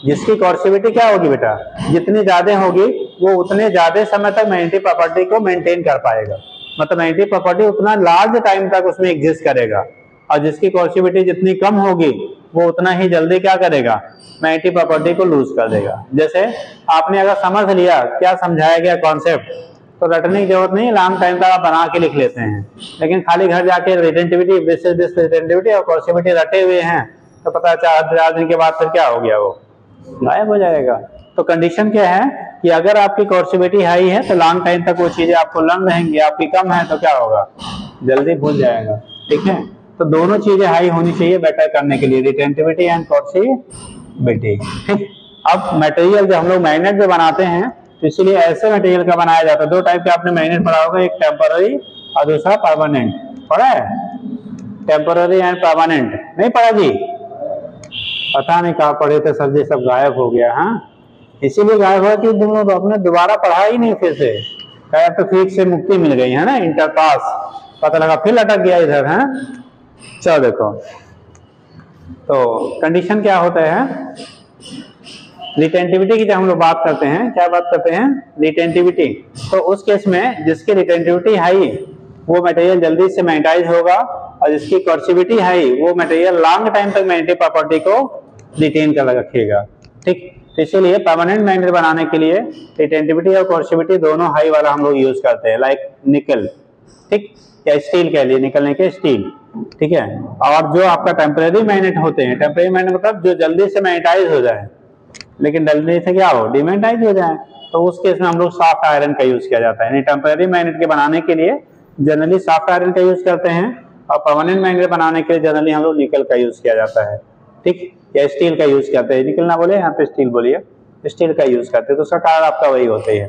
जिसकी कोर्सिविटी क्या होगी बेटा, जितनी ज्यादा होगी वो उतने ज्यादा समय तक मैग्नेटिक प्रॉपर्टी को मेंटेन कर पाएगा, मतलब मैग्नेटिक प्रॉपर्टी उतना लार्ज टाइम तक उसमें एग्जिस्ट करेगा। और जिसकी कोर्सिविटी जितनी कम होगी वो उतना ही जल्दी क्या करेगा, मैग्नेटिक प्रॉपर्टी को लूज कर देगा। जैसे आपने अगर समझ लिया क्या समझाया गया कॉन्सेप्ट, तो रटने की जरूरत नहीं, लॉन्ग टाइम तक आप बना के लिख लेते हैं। लेकिन खाली घर जाके रिटेंटिविटी, दिस रिटेंटिविटी और कोर्सिविटी रटे हुए हैं तो पता 4 दिन के बाद फिर क्या हो गया, वो गायब हो जाएगा। तो कंडीशन क्या है कि अगर आपकी कोर्सिविटी हाई है तो लॉन्ग टाइम तक वो चीजें आपको लर्न रहेंगी, आपकी कम है तो क्या होगा, जल्दी भूल जाएगा। ठीक है, तो दोनों चीजें हाई होनी चाहिए बेटर करने के लिए, रिटेंटिविटी एंड कोर्सिविटी। ठीक, अब मटेरियल जो हम लोग मैग्नेट जो बनाते हैं तो इसीलिए ऐसे मटेरियल का बनाया जाता है। 2 टाइप के आपने मैग्नेट पढ़ा होगा, एक टेम्पररी और दूसरा परमानेंट। पढ़ा है, टेम्पररी एंड परमानेंट नहीं पढ़ा जी? पता नहीं कहाँ पढ़े थे सर जी, सब गायब हो गया। हाँ, इसीलिए गायब हुआ कि तुम लोग आपने दोबारा पढ़ा ही नहीं फिर से, क्या तो फिजिक्स से मुक्ति मिल गई है ना, इंटर पास, पता लगा फिर लटक गया इधर है। चलो देखो, तो कंडीशन क्या होता है, रिटेंटिविटी की जब हम लोग बात करते हैं, क्या बात करते हैं, रिटेंटिविटी। तो उस केस में जिसकी रिटेंटिविटी हाई वो मटेरियल जल्दी से मैग्नेटाइज होगा, और जिसकी कोर्सिविटी हाई वो मटेरियल लॉन्ग टाइम तक मैग्नेटिक प्रॉपर्टी को रिटेन कर रखेगा। ठीक, तो इसीलिए परमानेंट मैग्नेट बनाने के लिए रिटेंटिविटी और कोर्सिविटी दोनों हाई वाला हम लोग यूज करते हैं, लाइक निकल, ठीक, या स्टील कह लिए, निकलने के स्टील। ठीक है, और जो आपका टेम्परेरी मैग्नेट होते हैं, टेम्परेरी मैग्नेट मतलब जो जल्दी से मैग्नेटाइज हो जाए लेकिन जल्दी से क्या हो, डिमैग्नेटाइज हो जाए, तो उस केस में हम लोग सॉफ्ट आयरन का यूज किया जाता है। यानी टेम्परेरी मैग्नेट के बनाने के लिए जनरली सॉफ्ट आयरन का यूज करते हैं, और परमानेंट मैग्नेट बनाने के लिए जनरली हम लोग निकल का यूज किया जाता है। ठीक, या स्टील का यूज करते हैं, निकल ना बोले यहाँ पे स्टील बोलिए, स्टील का यूज करते हैं, तो उसका कारण आपका वही होते है।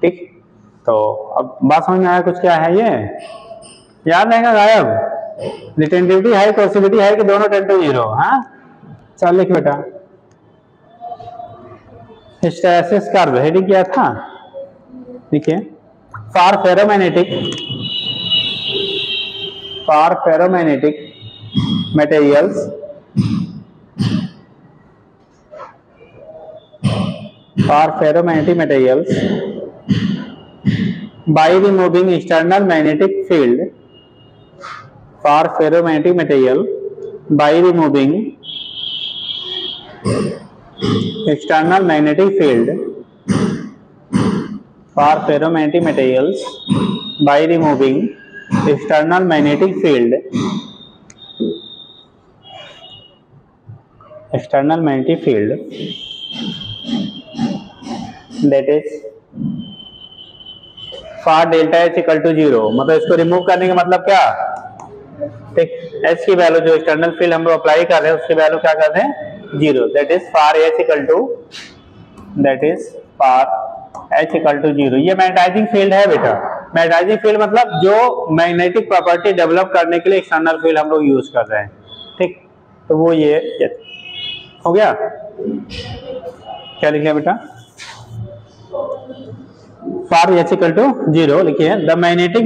ठीक, तो अब बात समझ में आया कुछ क्या है ये, याद रहेगा गायब, रिटेंटिविटी है, कोर्सिविटी है कि दोनों 10 to 0। हाँ चल लिख बेटा, हिस्टैरिसीस कर्व हेडिंग क्या था, देखिए for ferromagnetic materials by removing external magnetic field, for ferromagnetic material by removing external magnetic field, for ferromagnetic materials by removing external magnetic field, that is for delta H equal to 0, मतलब इसको remove करने का मतलब क्या, ठीक, H की value जो external field हम लोग अप्लाई कर रहे हैं उसकी वैल्यू क्या कर रहे हैं 0, that is for H equal to 0। ये मैग्नेटाइजिंग फील्ड है बेटा, मैग्नेटाइजिंग फील्ड मतलब जो मैग्नेटिक प्रॉपर्टी डेवलप करने के लिए एक्सटर्नल फील्ड हम लोग यूज कर रहे हैं। ठीक, तो वो ये हो गया, क्या लिखिए बेटा, फॉर H equal to 0 लिखिए, the magnetic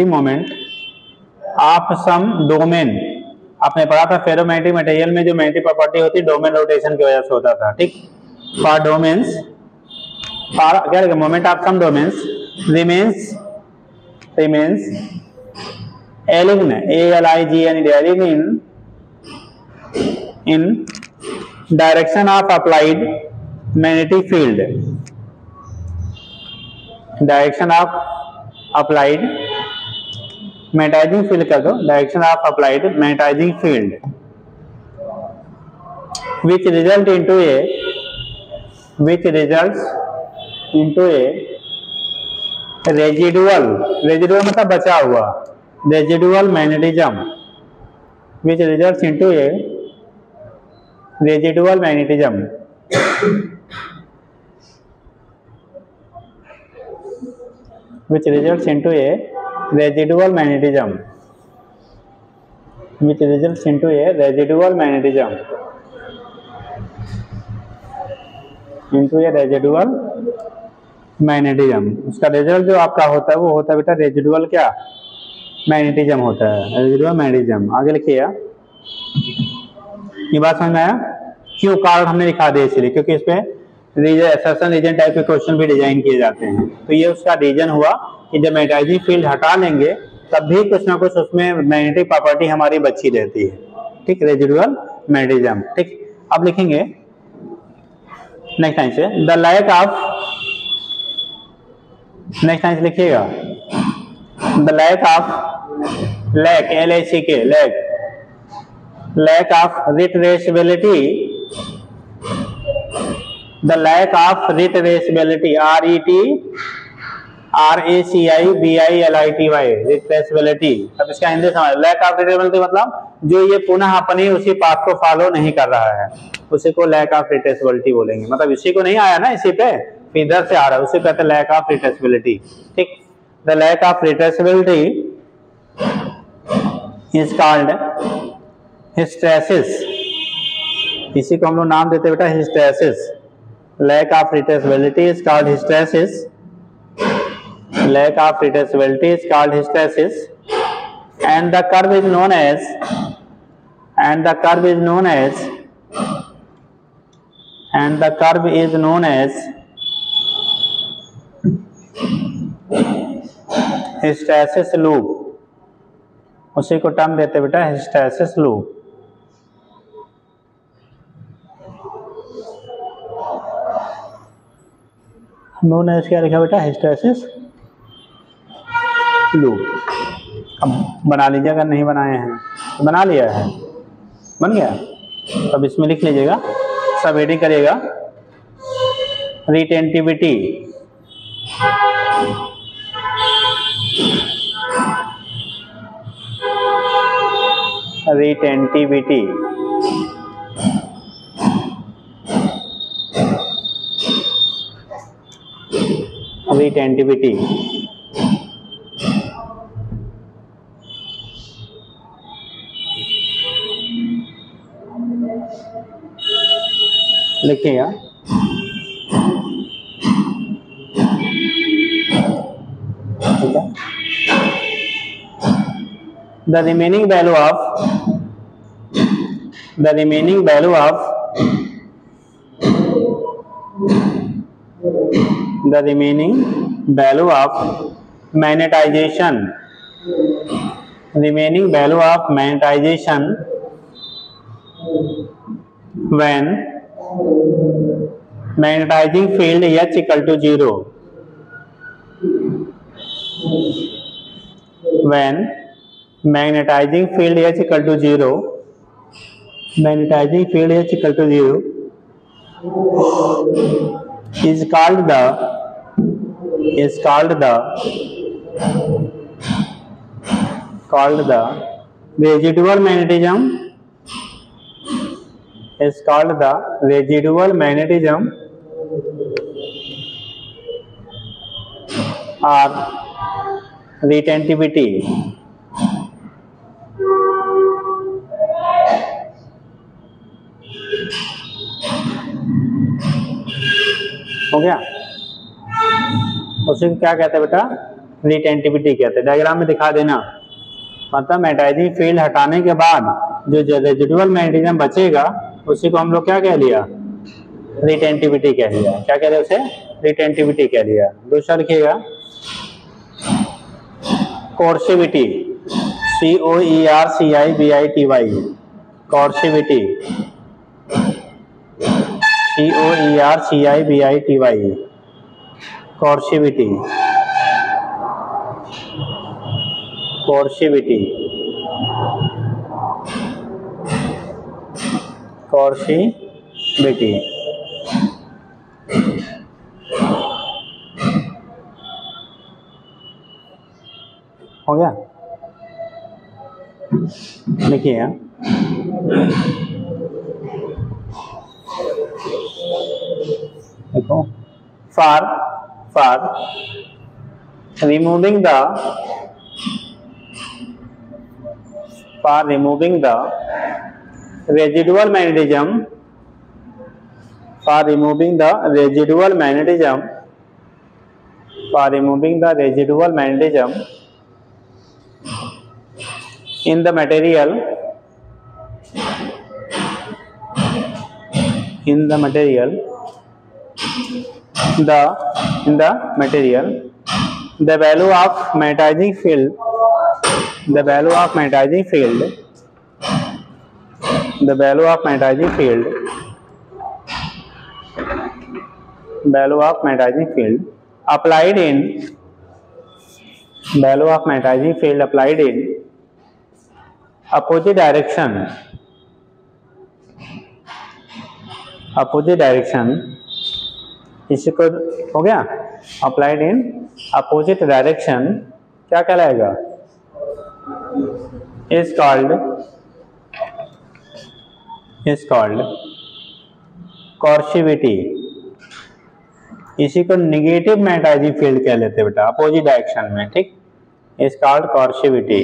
moment of some domain, आपने पढ़ा था फेरोमैग्नेटिक मटेरियल में जो मैग्नेटिक प्रॉपर्टी होती है डोमेन रोटेशन की वजह से होता था। ठीक, फॉर डोमेन्स, फॉर क्या लिखा, moment of some domains remains align ALIGN in direction of applied magnetic field, direction of applied magnetizing field कर दो, direction of applied magnetizing field which results into a residual मतलब बचा हुआ, residual magnetism, which results into a residual magnetism which results into a residual magnetism उसका result जो आपका होता है वो होता है बेटा रेजिडुअल क्या मैग्नेटिज्म होता है, रेजिडुअल मैग्नेटिज्म। आगे लिखिए, ये बात समझ में आया, क्यों कारण हमने लिखा दिया इसलिए क्योंकि इस पे असर्शन रीजन टाइप के क्वेश्चन भी डिजाइन किए जाते हैं। तो ये उसका रीजन हुआ कि जब मैग्नेटाइजिंग फील्ड हटा लेंगे तब भी कुछ ना कुछ उसमें मैग्नेटिक प्रॉपर्टी हमारी बची रहती है। ठीक, रेजिडुअल मैग्नेटिज्म। ठीक, अब लिखेंगे नेक्स्ट लाइन से, the lack of, next line से लिखिएगा, the lack of, lack LACK, lack of retraceability, the lack of retraceability, RACIBILITY, retraceability। अब इसका हिंदी समझ, lack of retraceability मतलब जो ये पुनः अपने उसी पाथ को फॉलो नहीं कर रहा है उसी को lack of retraceability बोलेंगे। मतलब इसी को नहीं आया ना, इसी पे इधर से आ रहा है, उसे कहते हैं lack of retraceability। ठीक, the lack of retraceability is called hysteresis, इसी को हम लोग नाम देते हैं बेटा hysteresis. Lack of retraceability is called hysteresis, lack of retraceability is called hysteresis, and the curve is known as hysteresis loop, उसी को टर्म देते बेटा हिस्टैरिसीस लूप। नोन एज क्या लिखा बेटा हिस्टैरिसीस लूप। अब बना लीजिए, अगर नहीं बनाए हैं तो बना लिया है, बन गया। अब इसमें लिख लीजिएगा, सब एडिंग करिएगा, रिटेंटिविटी, retentivity, retentivity, लिखिएगा। ठीक है, the remaining value of magnetization, when magnetizing field H equal to 0, when magnetizing field H equal to 0, magnetizing field H equal to 0 is called the residual magnetism, is called the residual magnetism or retentivity. हो गया, उसे क्या कहते हैं बेटा? Retentivity कहते हैं। Diagram में दिखा देना। मतलब मैग्नेटाइजिंग फील्ड हटाने के बाद जो रेजिडुअल मैग्नेटिज्म बचेगा उसी को हम लोग क्या कह लिया? रिटेंटिविटी कह लिया। क्या कह रहे उसे? रिटेंटिविटी कह लिया। दूसरा लिखिएगा कोर्सिविटी, COERCIVITY, कोर्सिविटी, COERCIVITY, कोर्सिविटी, कोर्सिविटी, कोर्सिविटी। हो गया? देखिए देखो, for removing the residual magnetism, in the material, the value of magnetizing field, the value of magnetizing field applied in opposite direction, इसी को हो गया। अप्लाइड इन अपोजिट डायरेक्शन क्या कहलाएगा? Is called कोर्सिविटी। इसी को नेगेटिव मैग्नेटाइजिंग फील्ड कह लेते हैं बेटा, अपोजिट डायरेक्शन में। ठीक, इज कॉल्ड कोर्सिविटी।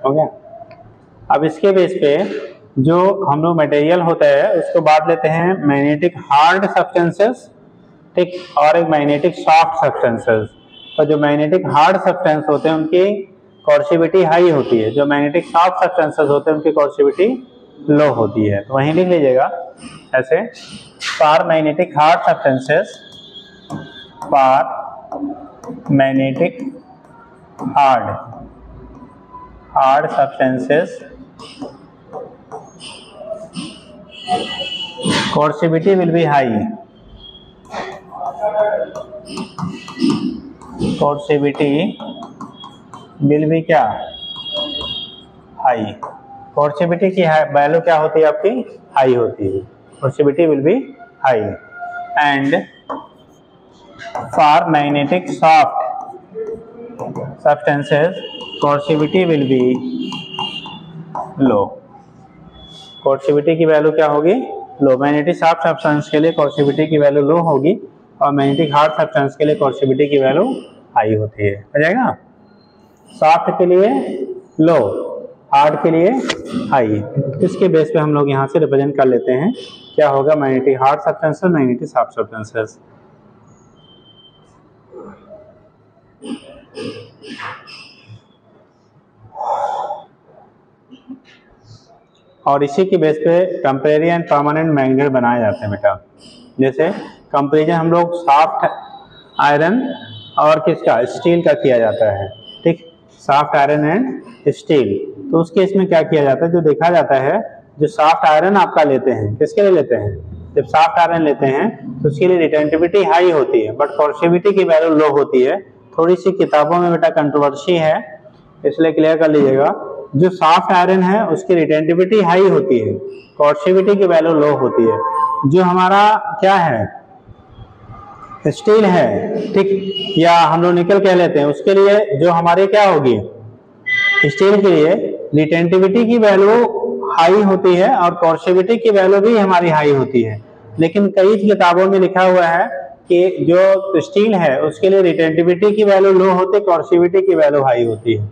हो गया। अब इसके बेस पे जो हम लोग मटेरियल होता है उसको बांट लेते हैं मैग्नेटिक हार्ड सब्सटेंसेस, ठीक, और एक मैग्नेटिक सॉफ्ट सब्सटेंसेस। तो जो मैग्नेटिक हार्ड सब्सटेंस होते हैं उनकी कोर्सिविटी हाई होती है, जो मैग्नेटिक सॉफ्ट सब्सटेंसेस होते हैं उनकी कोर्सिविटी लो होती है। तो वहीं लिख लीजिएगा ऐसे, for magnetic hard substances, for magnetic hard substances, coercivity will be high, coercivity will be क्या? हाई। कोर्सिविटी की वैल्यू क्या होती है आपकी? हाई होती है। कोर्सिविटी will be high. And for magnetic soft substances coercivity will be low। coercivity की value क्या होगी? लो। मैग्नेटिक सॉफ्ट सब्सटेंस के लिए coercivity की वैल्यू लो होगी और मैग्नेटिक हार्ड सब्सटेंस के लिए coercivity की वैल्यू हाई होती है। हो जाएगा? सॉफ्ट के लिए लो, हार्ड के लिए हाई। इसके बेस पे हम लोग यहाँ से रिप्रेजेंट कर लेते हैं क्या होगा magnetic hard substances, magnetic soft substances. और इसी की बेस पे टेम्परेरी एंड परमानेंट मैग्नेट बनाए जाते हैं बेटा। जैसे कंपेरिजन हम लोग सॉफ्ट आयरन और किसका, स्टील का किया जाता है। ठीक, सॉफ्ट आयरन एंड स्टील। तो उस केस में क्या किया जाता है, जो देखा जाता है, जो सॉफ्ट आयरन आपका लेते हैं, किसके लिए लेते हैं, जब सॉफ्ट आयरन लेते हैं तो उसके लिए रिटेंटिविटी हाई होती है बट कोर्सिविटी की वैल्यू लो होती है। थोड़ी सी किताबों में बेटा कंट्रोवर्सी है, इसलिए क्लियर कर लीजिएगा। जो सॉफ्ट आयरन है उसकी रिटेंटिविटी हाई होती है, कोर्सिविटी की वैल्यू लो होती है। जो हमारा क्या है, स्टील है, ठीक, या हम लोग निकल कह लेते हैं, उसके लिए जो हमारी क्या होगी, स्टील के लिए रिटेंटिविटी की वैल्यू हाई होती है और कोर्सिविटी की वैल्यू भी हमारी हाई होती है। लेकिन कई किताबों में लिखा हुआ है कि जो स्टील है उसके लिए रिटेंटिविटी की वैल्यू लो होती है, कोर्सिविटी की वैल्यू हाई होती है।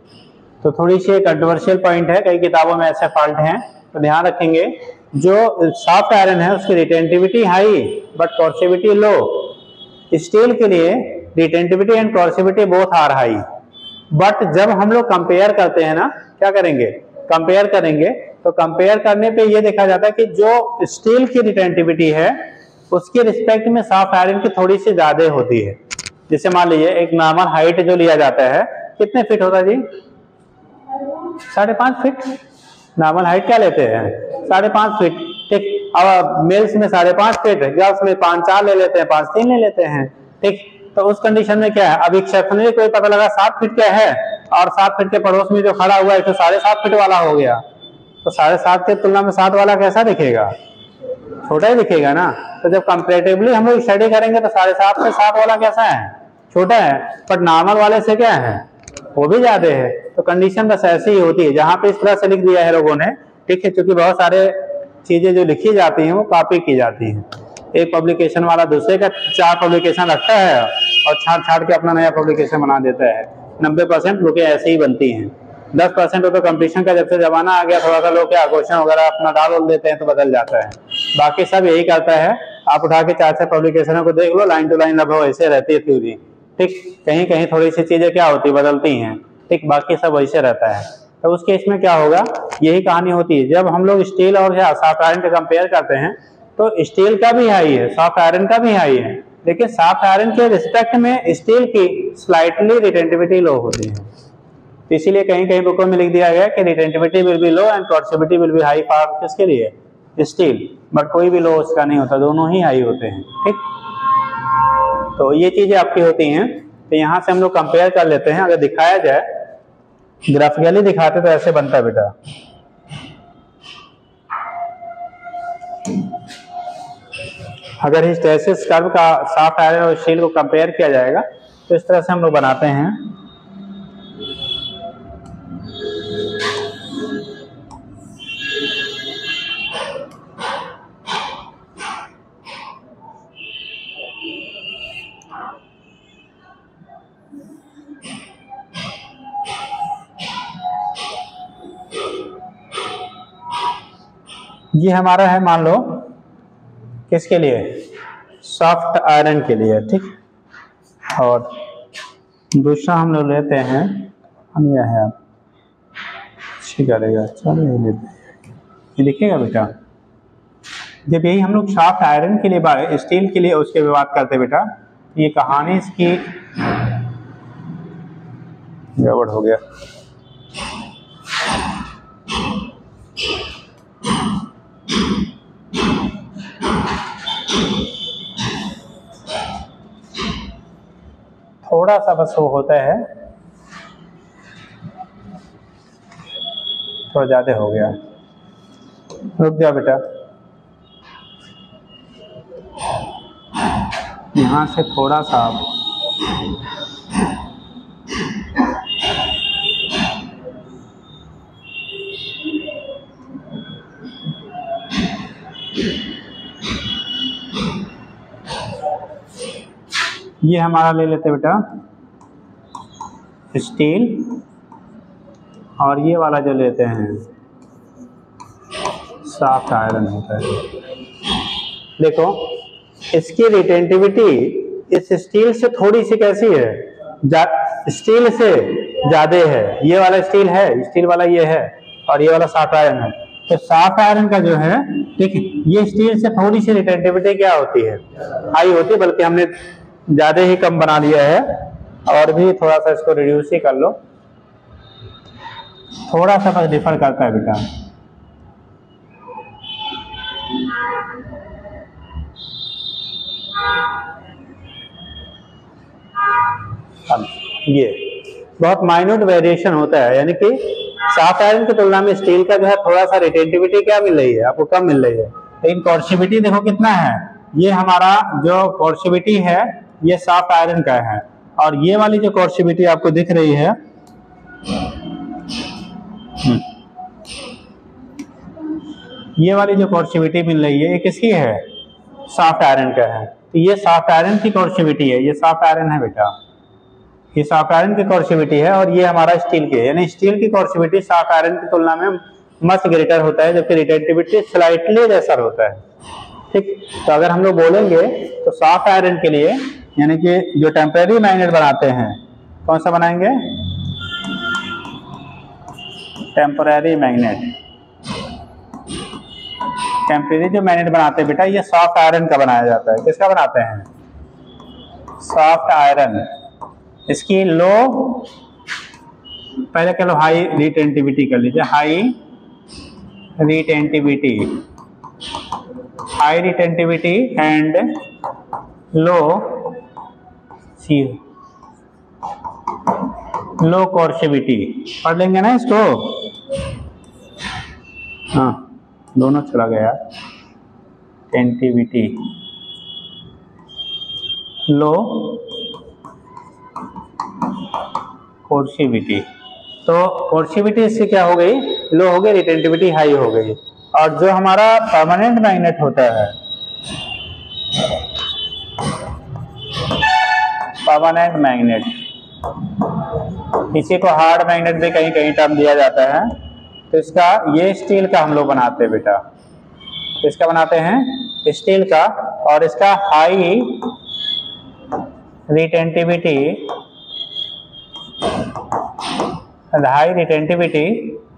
तो थोड़ी सी कंट्रोवर्शियल पॉइंट है, कई किताबों में ऐसे फॉल्ट हैं, तो ध्यान रखेंगे। जो सॉफ्ट आयरन है उसकी retentivity high but coercivity low. Steel के लिए retentivity and coercivity both are high. But जब हम लोग कंपेयर करते हैं ना, क्या करेंगे, कंपेयर करेंगे, तो कंपेयर करने पे ये देखा जाता है कि जो स्टील की रिटेंटिविटी है उसके रिस्पेक्ट में सॉफ्ट आयरन की थोड़ी सी ज्यादा होती है। जैसे मान लीजिए एक नॉर्मल हाइट जो लिया जाता है, कितने फीट होता है जी, 5.5 फीट। नॉर्मल हाइट क्या लेते हैं, 5.5 फीट। ठीक, अब मेल्स में 5.5 फीट, गर्ल्स में 5-4 ले लेते हैं, 5-3 ले लेते हैं। ठीक, तो उस कंडीशन में क्या है, अब एक्सेप्शनली कोई पता लगा 7 फीट क्या है और 7 फीट के पड़ोस में जो खड़ा हुआ है तो 7.5 फीट वाला हो गया, तो 7.5 के तुलना में 7 वाला कैसा दिखेगा, छोटा ही दिखेगा ना। तो जब कंपेरेटिवली हम लोग स्टडी करेंगे तो 7.5 से 7 वाला कैसा है, छोटा है, बट नॉर्मल वाले से क्या है, वो भी ज्यादा है। तो कंडीशन बस ऐसी ही होती है। जहां पे इस तरह से लिख दिया है लोगों ने, ठीक है, क्योंकि बहुत सारे चीजें जो लिखी जाती हैं वो कॉपी की जाती हैं। एक पब्लिकेशन वाला दूसरे का 4 पब्लिकेशन रखता है और छाट छाट के अपना नया पब्लिकेशन बना देता है। 90% बुकें ऐसे ही बनती हैं। 10% तो कंपटीशन का जब से जमाना आ गया, थोड़ा सा लोग क्या क्वेश्चन वगैरह अपना डाल देते हैं तो बदल जाता है। बाकी सब यही करता है, आप उठा के 4-6 पब्लिकेशनों को देख लो, लाइन टू लाइन लगभग वैसे रहती है थ्योरी। ठीक, कहीं कहीं थोड़ी सी चीजें क्या होती बदलती हैं, ठीक, बाकी सब वैसे रहता है। तो उस केस में क्या होगा, यही कहानी होती है। जब हम लोग स्टील और सॉफ्ट आयरन का कंपेयर करते हैं तो स्टील का भी हाई है, सॉफ्ट आयरन का भी हाई है, लेकिन सॉफ्ट आयरन के रिस्पेक्ट में स्टील की स्लाइटली रिटेंटिविटी लो होती है। तो इसीलिए कहीं कहीं बुकों में लिख दिया गया कि retentivity will be low and कोर्सिविटी will be high for किसके लिए, स्टील। बट कोई भी लो उसका नहीं होता, दोनों ही हाई होते हैं। ठीक, तो ये चीजें आपकी होती हैं। तो यहाँ से हम लोग कंपेयर कर लेते हैं। अगर दिखाया जाए, ग्राफिकली दिखाते तो ऐसे बनता है बेटा। अगर हिस्टैरिसीस कर्व का सॉफ्ट आयरन और स्टील को कंपेयर किया जाएगा तो इस तरह से हम लोग बनाते हैं। ये हमारा है, मान लो किसके लिए, सॉफ्ट आयरन के लिए। ठीक, और दूसरा हम लोग लेते हैं, हम यह है अच्छी करेगा, चलो ये लेते हैं, ये लिखिएगा बेटा। जब यही हम लोग सॉफ्ट आयरन के लिए, स्टील के लिए उसके भी बात करते बेटा, ये कहानी इसकी गड़बड़ हो गया। थोड़ा सा बस वो होता है, थोड़ा ज्यादा हो गया, रुक जा बेटा। यहाँ से थोड़ा सा ये हमारा ले लेते बेटा स्टील, और ये वाला जो लेते हैं सॉफ्ट आयरन होता है। देखो इसकी रिटेंटिविटी इस स्टील से थोड़ी सी कैसी है, स्टील से ज़्यादा है। ये वाला स्टील है, स्टील वाला ये है, और ये वाला सॉफ्ट आयरन है। तो सॉफ्ट आयरन का जो है, देखिए ये स्टील से थोड़ी सी रिटेंटिविटी क्या होती है, हाई होती है, बल्कि हमने ज़्यादा ही कम बना लिया है। और भी थोड़ा सा इसको रिड्यूस ही कर लो, थोड़ा सा बस डिफर करता है बेटा। अब ये बहुत माइन्यूट वेरिएशन होता है, यानी कि सॉफ्ट आयरन की तुलना में स्टील का जो है थोड़ा सा रिटेंटिविटी क्या मिल रही है आपको, कम मिल रही है। लेकिन कोर्सिविटी देखो कितना है, ये हमारा जो कोर्सिविटी है ये सॉफ्ट आयरन का है, और ये वाली जो कोर्सिविटी आपको दिख रही है ये वाली जो कोर्सिविटी मिल रही है ये किसकी है, सॉफ्ट आयरन का है। तो ये सॉफ्ट आयरन की कोर्सिविटी है, ये सॉफ्ट आयरन है बेटा, ये सॉफ्ट आयरन की कोर्सिविटी है, और ये हमारा स्टील की है। यानी स्टील की कोर्सिविटी सॉफ्ट आयरन की तुलना में मच ग्रेटर होता है, जबकि रिटेंटिविटी स्लाइटली लेसर होता है। ठीक, तो अगर हम लोग बोलेंगे तो सॉफ्ट आयरन के लिए, यानी कि जो टेम्परेरी मैग्नेट बनाते हैं, कौन सा बनाएंगे, टेम्परेरी मैग्नेट। टेम्परेरी जो मैग्नेट बनाते हैं बेटा ये सॉफ्ट आयरन का बनाया जाता है। किसका बनाते हैं, सॉफ्ट आयरन। इसकी लो, पहले चलो हाई रिटेंटिविटी कर लीजिए, high retentivity, high retentivity and low C low coercivity. पढ़ लेंगे ना इसको, हाँ दोनों चला गया, टेंटिविटी लो कोर्सिविटी। तो कोर्सिविटी इससे क्या हो गई, लो हो गई, रिटेंटिविटी हाई हो गई। और जो हमारा परमानेंट मैग्नेट होता है, परमानेंट मैग्नेट, इसी को हार्ड मैग्नेट भी कहीं कहीं टर्म दिया जाता है। तो इसका, ये स्टील का हम लोग बनाते हैं बेटा, इसका बनाते हैं स्टील का, और इसका high retentivity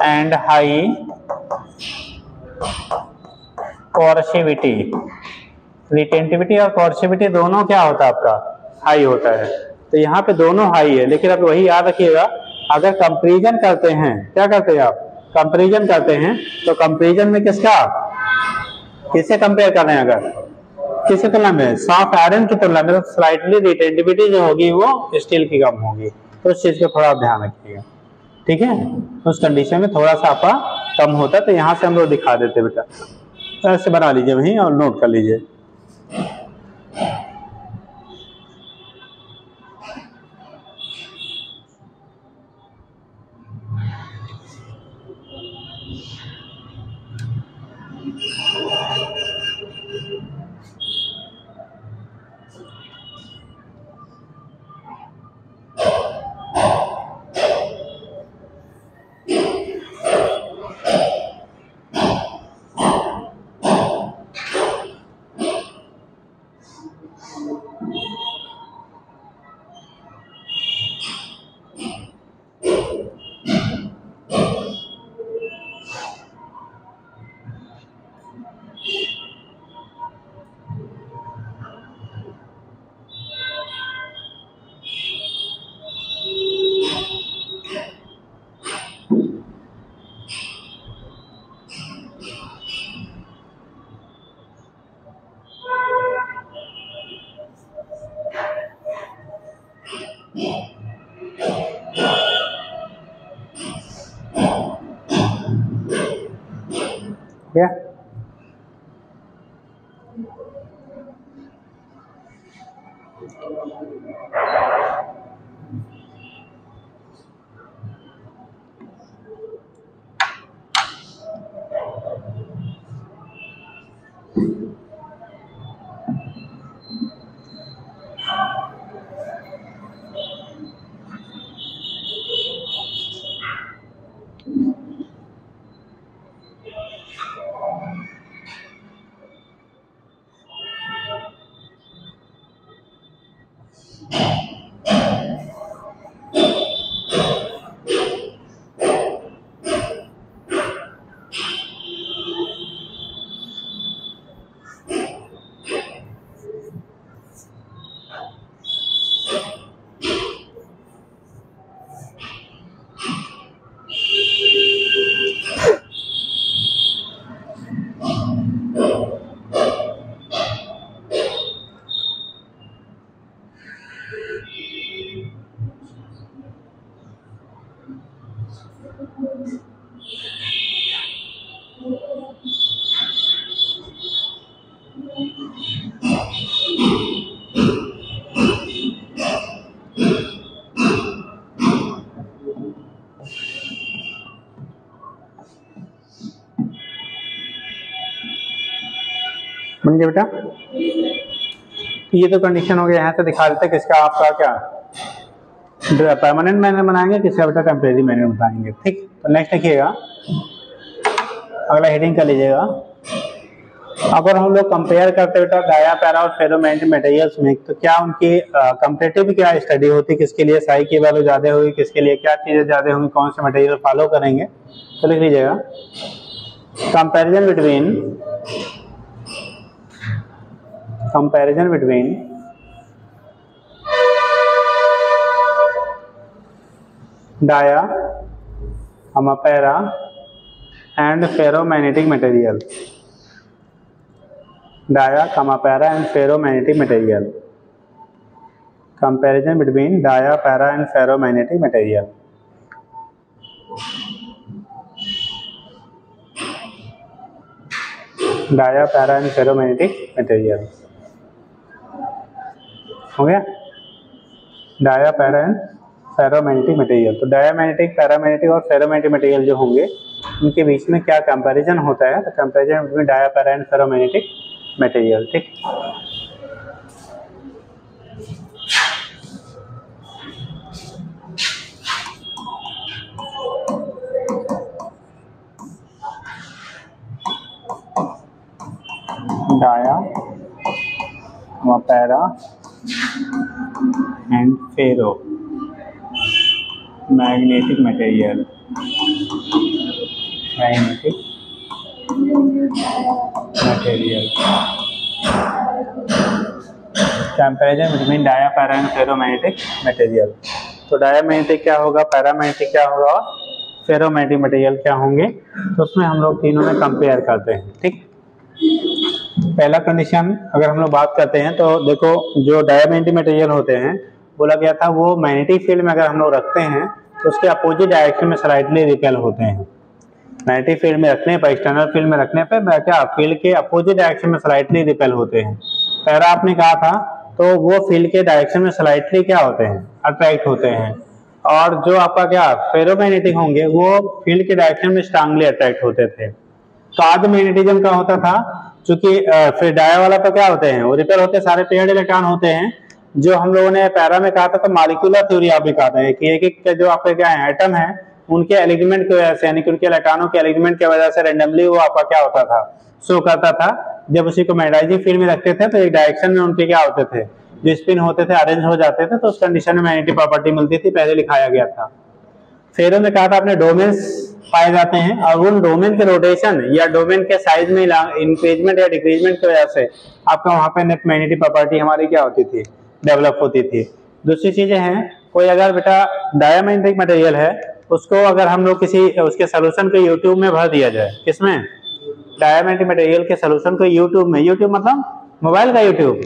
and high कोर्सिविटी। Retentivity और कोर्सिविटी दोनों क्या होता है आपका, हाई होता है। तो यहाँ पे दोनों हाई है, लेकिन अब वही याद रखिएगा, अगर कंपैरिजन करते हैं, क्या करते हैं आप, कंपैरिजन करते हैं, तो कंपैरिजन में किसका, किससे कंपेयर कर रहे हैं, अगर किससे तुलना में, सॉफ्ट आयरन की तुलना में, तो स्लाइटली रिटेंटिविटी जो होगी वो स्टील की कम होगी। तो उस चीज को थोड़ा ध्यान रखिएगा, ठीक है। उस कंडीशन में थोड़ा सा आपका कम होता है, तो यहाँ से हम लोग दिखा देते बेटा, तो ऐसे बना लीजिए वहीं और नोट कर लीजिए। बन गया बेटा। ये तो कंडीशन हो गया, यहाँ से दिखा देते किसका आपका क्या परमानेंट मैनर बनाएंगे, किसका बेटा टेम्परेरी मैनर बनाएंगे। ठीक, तो नेक्स्ट देखिएगा, अगला हेडिंग कर लीजिएगा। अगर हम लोग कंपेयर करते बेटा डाया, पैरा और फेरोमैग्नेटिक मटेरियल्स में, तो क्या उनकी कंपेरेटिव क्या स्टडी होती, किसके लिए साई की वैल्यू ज्यादा होगी, किसके लिए क्या चीजें ज्यादा होंगी, कौन से मटेरियल फॉलो करेंगे। तो लिख लीजिएगा comparison between dia, para and ferromagnetic material. Dia, para and ferromagnetic material. Comparison between dia, para and ferromagnetic material. Dia, para and ferromagnetic material हो गया। Dia, para and ferromagnetic material. तो diamagnetic, paramagnetic और ferromagnetic material जो होंगे उनके बीच में क्या comparison होता है, तो comparison between dia, para and ferromagnetic material. ठीक, dia, para and ferromagnetic material. Comparison between dia, para and ferromagnetic material. तो डायामैग्नेटिक क्या होगा, पैरामैग्नेटिक क्या होगा, फेरोमैग्नेटिक मटेरियल क्या होंगे, तो उसमें हम लोग तीनों में कंपेयर करते हैं। ठीक, पहला कंडीशन अगर हम लोग बात करते हैं तो देखो, जो डायामैग्नेटिक मटेरियल होते हैं, बोला गया था वो मैग्नेटिक फील्ड में अगर हम लोग रखते हैं तो उसके अपोजिट डायरेक्शन में स्लाइडली रिपेल होते हैं। मैग्नेटिक फील्ड में रखने पर, एक्सटर्नल फील्ड में रखने पर क्या फील्ड के अपोजिट डायरेक्शन में स्लाइडली रिपेल होते हैं। पैरा आपने कहा था तो वो फील्ड के डायरेक्शन में स्लाइडली क्या होते हैं, अट्रैक्ट होते हैं। और जो आपका क्या फेरोमैग्नेटिक होंगे वो फील्ड के डायरेक्शन में स्ट्रांगली अट्रैक्ट होते थे। तो आज मैग्नेटिज्म का होता था, चूंकि फिर डाया वाला पर क्या होते हैं, वो रिपेल होते, सारे पेयर्ड इलेक्ट्रॉन होते हैं। जो हम लोगों ने पैरा में कहा था तो मॉलिक्यूलर थ्योरी आप भी कहते हैं कि एक एक जो आपके क्या है एटम है उनके एलिमेंट की वजह से, यानी कि उनके इलेक्ट्रॉनों के एलिमेंट की वजह से रैंडमली वो आपका क्या होता था, शो करता था। जब उसी को मैग्नेटाइजिंग फील्ड में रखते थे तो एक डायरेक्शन में उनके क्या होते थे, जो स्पिन होते थे अरेंज हो जाते थे, तो उस कंडीशन में मैग्नेटिक प्रॉपर्टी मिलती थी, पहले लिखाया गया था। फेरो में कहा था अपने डोमेन्स पाए जाते हैं और उन डोमेन के रोटेशन या डोमेन के साइज में इंक्रीजमेंट या डिक्रीजमेंट की वजह से आपका वहां पे नेट मैग्नेटिक प्रॉपर्टी हमारी क्या होती थी, डेवलप होती थी। दूसरी चीजें हैं, कोई अगर बेटा डायामैग्नेटिक मटेरियल है उसको अगर हम लोग किसी उसके सोल्यूशन को यूट्यूब में भर दिया जाए, किसमें, डायामैग्नेटिक मटेरियल के सोल्यूशन को यूट्यूब में, यूट्यूब मतलब मोबाइल का यूट्यूब,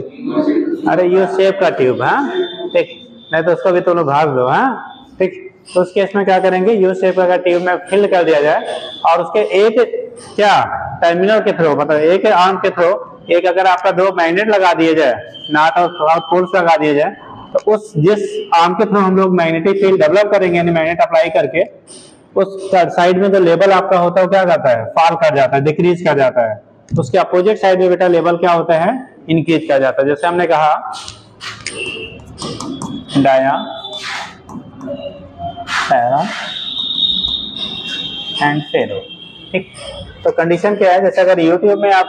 अरे यू शेप का ट्यूब, हाँ ठीक, नहीं तो उसको भी तुम लोग भाग दो, हाँ ठीक। तो उस केस में क्या करेंगे, यू शेप का ट्यूब में फिल कर दिया जाए और उसके एक क्या टर्मिनल के थ्रू, मतलब एक आर्म के थ्रू एक अगर आपका दो मैग्नेट लगा दिए जाए, नॉर्थ और साउथ पोल्स लगा दिए जाए, तो उस जिस आर्म के थ्रू हम लोग मैग्नेटिक फील्ड डेवलप करेंगे यानी मैग्नेट अप्लाई करके, उस साइड में जो लेवल आपका होता है वो क्या करता है, फॉल कर जाता है, डिक्रीज कर जाता है। उसके अपोजिट साइड में बेटा लेवल क्या होता है, इंक्रीज कर जाता है। जैसे हमने कहा डाया, पैरा एंड फेरो, ठीक। तो कंडीशन क्या है, जैसे अगर यूट्यूब में आप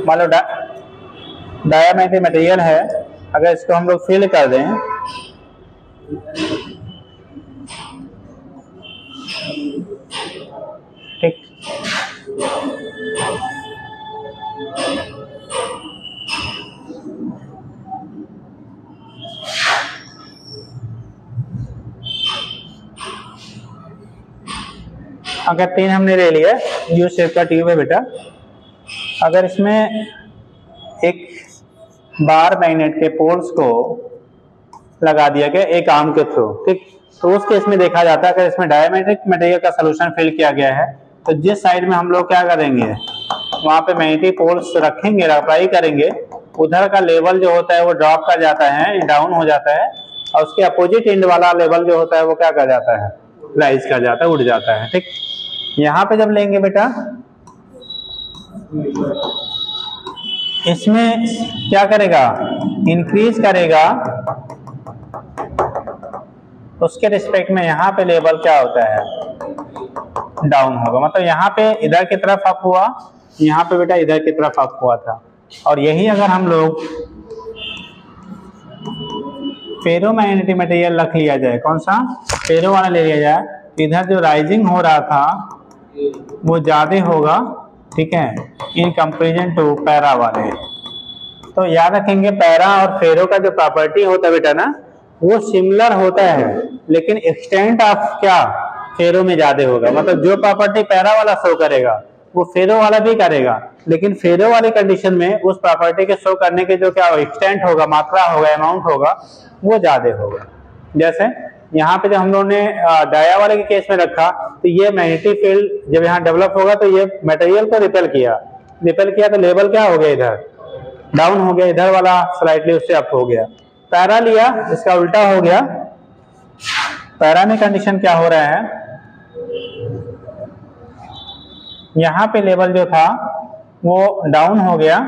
मान लो डायामैग्नेटिक मटेरियल है, अगर इसको हम लोग फिल कर दें, ठीक, अगर 3 हमने ले लिया, यू शेप का ट्यूब है बेटा, अगर इसमें एक बार मैग्नेट के पोल्स को लगा दिया गया एक आर्म के थ्रू, ठीक, तो उस केस में देखा जाता है अगर इसमें डायमैग्नेटिक मटेरियल का सोल्यूशन फिल किया गया है, तो जिस साइड में हम लोग क्या करेंगे, वहां पे मैग्नेटिक पोल्स रखेंगे, अप्लाई करेंगे, उधर का लेवल जो होता है वो ड्रॉप कर जाता है, डाउन हो जाता है, और उसके अपोजिट एंड वाला लेवल जो होता है वो क्या कर जाता है, राइज कर जाता है, उड़ जाता है, ठीक। यहाँ पे जब लेंगे बेटा, इसमें क्या करेगा, इंक्रीज करेगा, उसके रिस्पेक्ट में यहाँ पे लेवल क्या होता है, डाउन होगा। मतलब यहाँ पे इधर की तरफ अप हुआ, यहाँ पे बेटा इधर की तरफ अप हुआ था। और यही अगर हम लोग फेरोमैग्नेटिक मटेरियल रख लिया जाए, कौन सा, फेरो वाला ले लिया जाए, इधर जो राइजिंग हो रहा था वो ज्यादा होगा, ठीक है, इन कंपेरिजन टू पैरा वाले। तो याद रखेंगे पैरा और फेरो का जो प्रॉपर्टी होता है बेटा ना, वो सिमिलर होता है, लेकिन एक्सटेंट ऑफ क्या फेरो में ज्यादा होगा। मतलब जो प्रॉपर्टी पैरा वाला शो करेगा वो फेरो वाला भी करेगा, लेकिन फेरो वाली कंडीशन में उस प्रॉपर्टी के शो करने के जो क्या एक्सटेंट होगा, मात्रा होगा, अमाउंट होगा, वो ज्यादा होगा। जैसे यहाँ पे जब हम लोगों ने डाया वाले के केस में रखा, तो ये मैग्नेटिक फील्ड जब यहाँ डेवलप होगा तो ये मटेरियल को रिपेल किया तो लेवल क्या हो गया, इधर डाउन हो गया, इधर वाला स्लाइटली उससे अप हो गया। पैरा लिया, इसका उल्टा हो गया। पैरा में कंडीशन क्या हो रहा है, यहाँ पे लेवल जो था वो डाउन हो गया,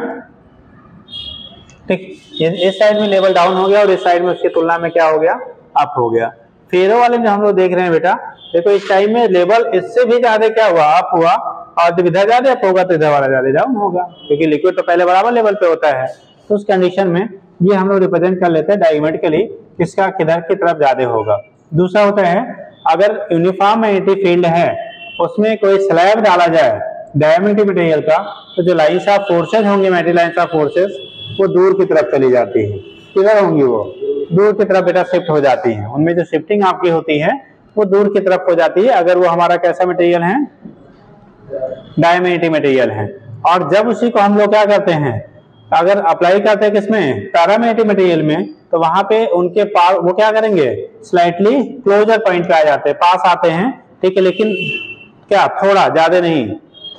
ठीक, इस साइड में लेवल डाउन हो गया और इस साइड में उसकी तुलना में क्या हो गया, अप हो गया। फेरो वाले जो हम लोग देख रहे हैं बेटा, देखो इस टाइम में लेवल इससे भी ज्यादा क्या हुआ, अप हुआ, और जब इधर ज्यादा अप होगा तो इधर वाला ज्यादा डाउन होगा, क्योंकि लिक्विड तो पहले बराबर लेवल पे होता है। तो उस कंडीशन में ये हम लोग रिप्रेजेंट कर लेते हैं डायमेट्रिकली, किसका किधर की तरफ ज्यादा होगा। दूसरा होता है, अगर यूनिफॉर्म मैग्नेटिक फील्ड है, उसमें कोई स्लैब डाला जाए डायमेट्रिक मटेरियल का, तो जो लाइंस ऑफ फोर्सेज होंगे, मैग्नेटिक लाइंस ऑफ फोर्सेज, वो दूर की तरफ चली जाती है। किधर होंगी, वो दूर की तरफ बेटा शिफ्ट हो जाती है। उनमें जो शिफ्टिंग आपकी होती है वो दूर की तरफ हो जाती है, अगर वो हमारा कैसा मटेरियल है, डायमेग्नेटिक मटेरियल है। और जब उसी को हम लोग क्या करते हैं, अगर अप्लाई करते हैं किसमें, पैरामैग्नेटिक मटेरियल में, तो वहां पे उनके पास वो क्या करेंगे, स्लाइटली क्लोजर पॉइंट पे आ जाते हैं, पास आते हैं, ठीक है, लेकिन क्या थोड़ा ज्यादा नहीं,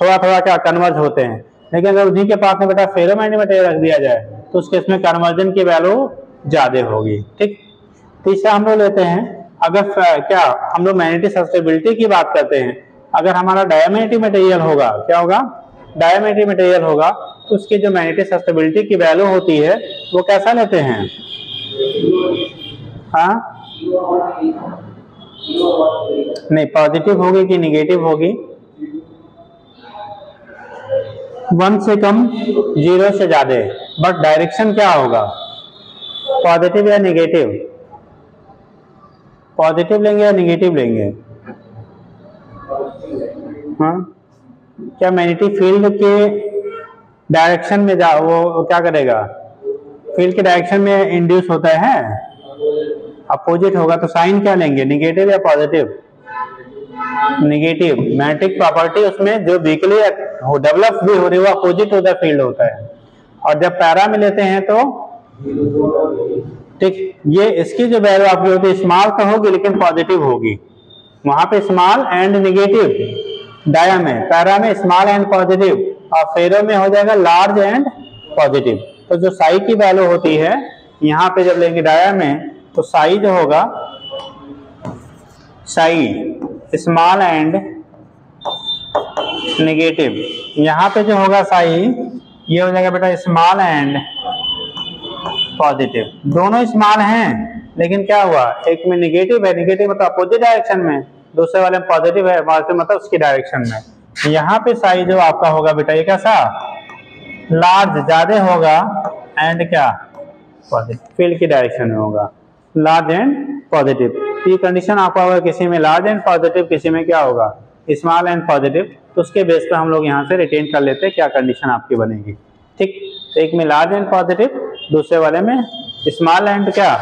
थोड़ा थोड़ा क्या कन्वर्ज होते हैं। लेकिन अगर उन्हीं के पास में बेटा फेरोमैग्नेटिक मटेरियल रख दिया जाए तो उसके इसमें कन्वर्जन की वैल्यू ज्यादा होगी, ठीक। तीसरा हम लोग लेते हैं, अगर क्या हम लोग मैग्नेटिक सस्टेबिलिटी की बात करते हैं, अगर हमारा डायमैग्नेटिक मटेरियल होगा, क्या होगा, डायमैग्नेटिक मटेरियल होगा, तो उसकी जो मैग्नेटिक सस्टेबिलिटी की वैल्यू होती है वो कैसा लेते हैं, हाँ नहीं, पॉजिटिव होगी कि निगेटिव होगी, 1 से कम, 0 से ज्यादा, बट डायरेक्शन क्या होगा, पॉजिटिव या निगेटिव, पॉजिटिव लेंगे या निगेटिव लेंगे, हाँ, क्या मैग्नेटिक फील्ड के डायरेक्शन में जा वो क्या करेगा, फील्ड के डायरेक्शन में इंड्यूस होता है, अपोजिट होगा, तो साइन क्या लेंगे, निगेटिव या पॉजिटिव, निगेटिव। मैग्नेटिक प्रॉपर्टी उसमें जो वीकली डेवलप भी हो रही है वो अपोजिट टू द फील्ड होता है। और जब पैरा में लेते हैं तो ठीक, ये इसकी जो वैल्यू आपकी होती है स्मॉल तो होगी लेकिन पॉजिटिव होगी, वहां पे स्मॉल एंड निगेटिव, डाया में, पैरा में स्मॉल एंड पॉजिटिव, और फेरो में हो जाएगा लार्ज एंड पॉजिटिव। तो जो साई की वैल्यू होती है यहाँ पे जब लेंगे डाया में, तो साई जो होगा, साई स्मॉल एंड नेगेटिव, यहाँ पे जो होगा साई ये हो जाएगा बेटा स्मॉल एंड पॉजिटिव। दोनों स्मॉल हैं लेकिन क्या हुआ, एक में नेगेटिव है, नेगेटिव मतलब अपोजिट डायरेक्शन में, दूसरे वाले में पॉजिटिव है मतलब उसकी डायरेक्शन में। यहाँ पे साई जो आपका होगा बेटा ये कैसा, लार्ज ज्यादा होगा एंड क्या पॉजिटिव, फील्ड की डायरेक्शन में होगा, लार्ज एंड पॉजिटिव। तो ये कंडीशन आपका होगा किसी में लार्ज एंड पॉजिटिव, किसी में क्या होगा स्मॉल एंड पॉजिटिव। तो उसके बेस पर हम लोग यहाँ से रिटेन कर लेते हैं क्या कंडीशन आपकी बनेगी। ठीक, तो एक में लार्ज एंड पॉजिटिव, दूसरे वाले में स्मॉल एंड क्या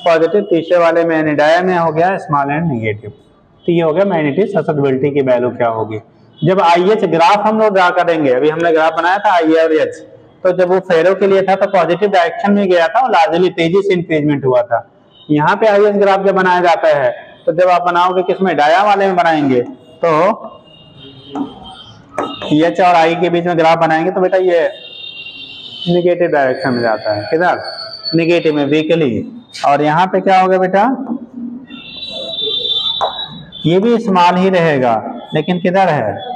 पॉजिटिव, तीसरे वाले में डाया में हो गया स्मॉल एंड नेगेटिव। तो ये हो गया मैग्नेटिक ससेप्टिबिलिटी की वैल्यू क्या होगी। जब IH ग्राफ हम लोग ड्रा करेंगे, अभी हमने ग्राफ बनाया था I और H, तो जब वो फेरो के लिए था तो पॉजिटिव डायरेक्शन में गया था और लार्जली तेजी से इंक्रीजमेंट हुआ था। यहाँ पे IH ग्राफ जब बनाया जाता है तो जब आप बनाओगे किसमें, डाया वाले में बनाएंगे, तो H और I के बीच में ग्राफ बनाएंगे तो बेटा ये निगेटिव डायरेक्शन में जाता है, किधर निगेटिव में वीकली। और यहाँ पे क्या होगा बेटा, ये भी स्मॉल ही रहेगा लेकिन किधर है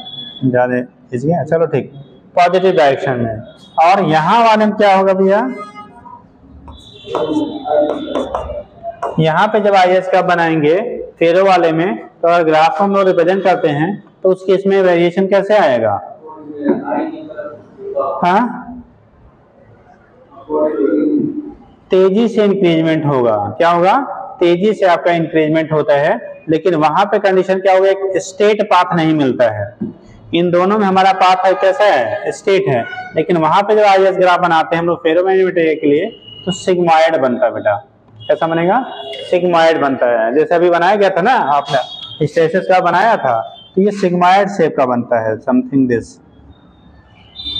ज्यादा, इसलिए चलो ठीक पॉजिटिव डायरेक्शन में। और यहाँ वाले में क्या होगा भैया, यहाँ पे जब IH का बनाएंगे फेरो वाले में, तो अगर ग्राफ हम लोग रिप्रेजेंट करते हैं तो उसके इसमें वेरिएशन कैसे आएगा, हाँ तेजी से इंक्रीजमेंट होगा। क्या होगा, तेजी से आपका इंक्रीजमेंट होता है, लेकिन वहां पे कंडीशन क्या होगा, एक स्ट्रेट पाथ नहीं मिलता है। इन दोनों में हमारा पाथ है कैसा है, स्ट्रेट है, लेकिन वहां पे जब IH ग्राफ बनाते हैं हम लोग फेरोमैग्नेटिक मटेरियल के लिए तो सिग्मॉइड बनता है बेटा। कैसा बनेगा, सिग्मॉइड बनता है। जैसे अभी बनाया गया था ना आपने हिस्टैरिसीस का बनाया था, तो ये सिग्मॉइड शेप का बनता है, समथिंग दिस।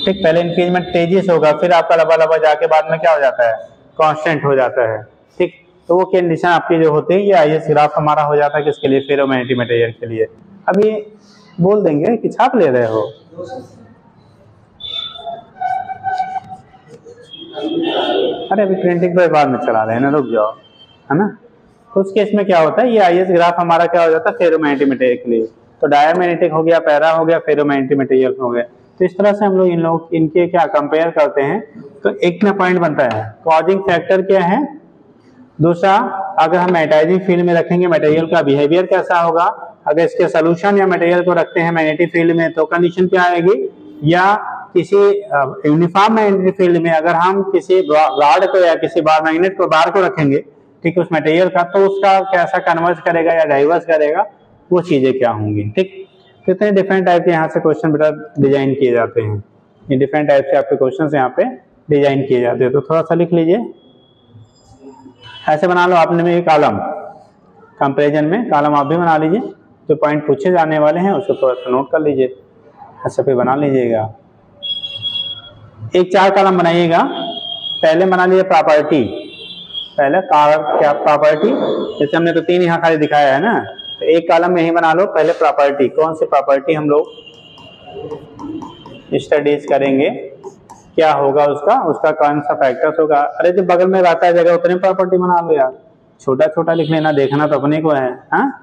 ठीक, पहले इंक्रीजमेंट तेजी से होगा, फिर आपका लबा लबा जाके बाद में क्या हो जाता है, कांस्टेंट हो जाता है। ठीक, तो वो कंडीशन आपकी जो होती है ये IH ग्राफ हमारा हो जाता है किसके लिए, फेरोमैग्नेटिक मटेरियल के लिए। अभी बोल देंगे कि छाप ले रहे हो, अरे अभी प्रिंटिंग तो बाद में चला रहे हैं ना, रुक जाओ, है ना। तो उस केस में क्या होता है, ये IH ग्राफ हमारा क्या हो जाता है फेरोमैग्नेटिक मटेरियल के लिए। तो डायमैग्नेटिक हो गया, पैरा हो गया, फेरोमैग्नेटिक मटेरियल हो गया। तो इस तरह से हम लोग इन लोग इनके क्या कंपेयर करते हैं। तो एक ना पॉइंट बनता है कॉजिंग फैक्टर क्या है, दूसरा अगर हम मैग्नेटाइजिंग फील्ड में रखेंगे मटेरियल का बिहेवियर कैसा होगा, अगर इसके सोल्यूशन या मटेरियल को रखते हैं मैग्नेटिक फील्ड में तो कंडीशन क्या आएगी, या किसी यूनिफॉर्म मैग्नेटिक फील्ड में अगर हम किसी रॉड को या किसी बार मैग्नेट को बार को रखेंगे, ठीक, उस मटेरियल का, तो उसका कैसा कन्वर्ज करेगा या डाइवर्स करेगा, वो चीजें क्या होंगी। ठीक, कितने डिफरेंट टाइप के यहाँ से क्वेश्चन बेटा डिजाइन किए जाते हैं, ये डिफरेंट टाइप से आपके क्वेश्चन यहाँ पे डिजाइन किए जाते हैं। तो थोड़ा सा लिख लीजिए, ऐसे बना लो आपने में एक कॉलम, कंपैरिजन में कॉलम आप भी बना लीजिए, जो पॉइंट पूछे जाने वाले हैं उसको थोड़ा सा नोट कर लीजिए, ऐसे पे बना लीजिएगा। एक 4 कॉलम बनाइएगा। पहले बना लीजिए प्रॉपर्टी, पहले क्या प्रॉपर्टी, जैसे हमने तो 3 यहाँ खाली दिखाया है ना, तो एक कॉलम में ही बना लो पहले प्रॉपर्टी। कौन सी प्रॉपर्टी हम लोग स्टडीज करेंगे, क्या होगा उसका कौन सा फैक्टर्स होगा। अरे जो बगल में रहता है जगह उतने प्रॉपर्टी बना लो यार, छोटा छोटा लिख लेना, देखना तो अपने को है। हाँ,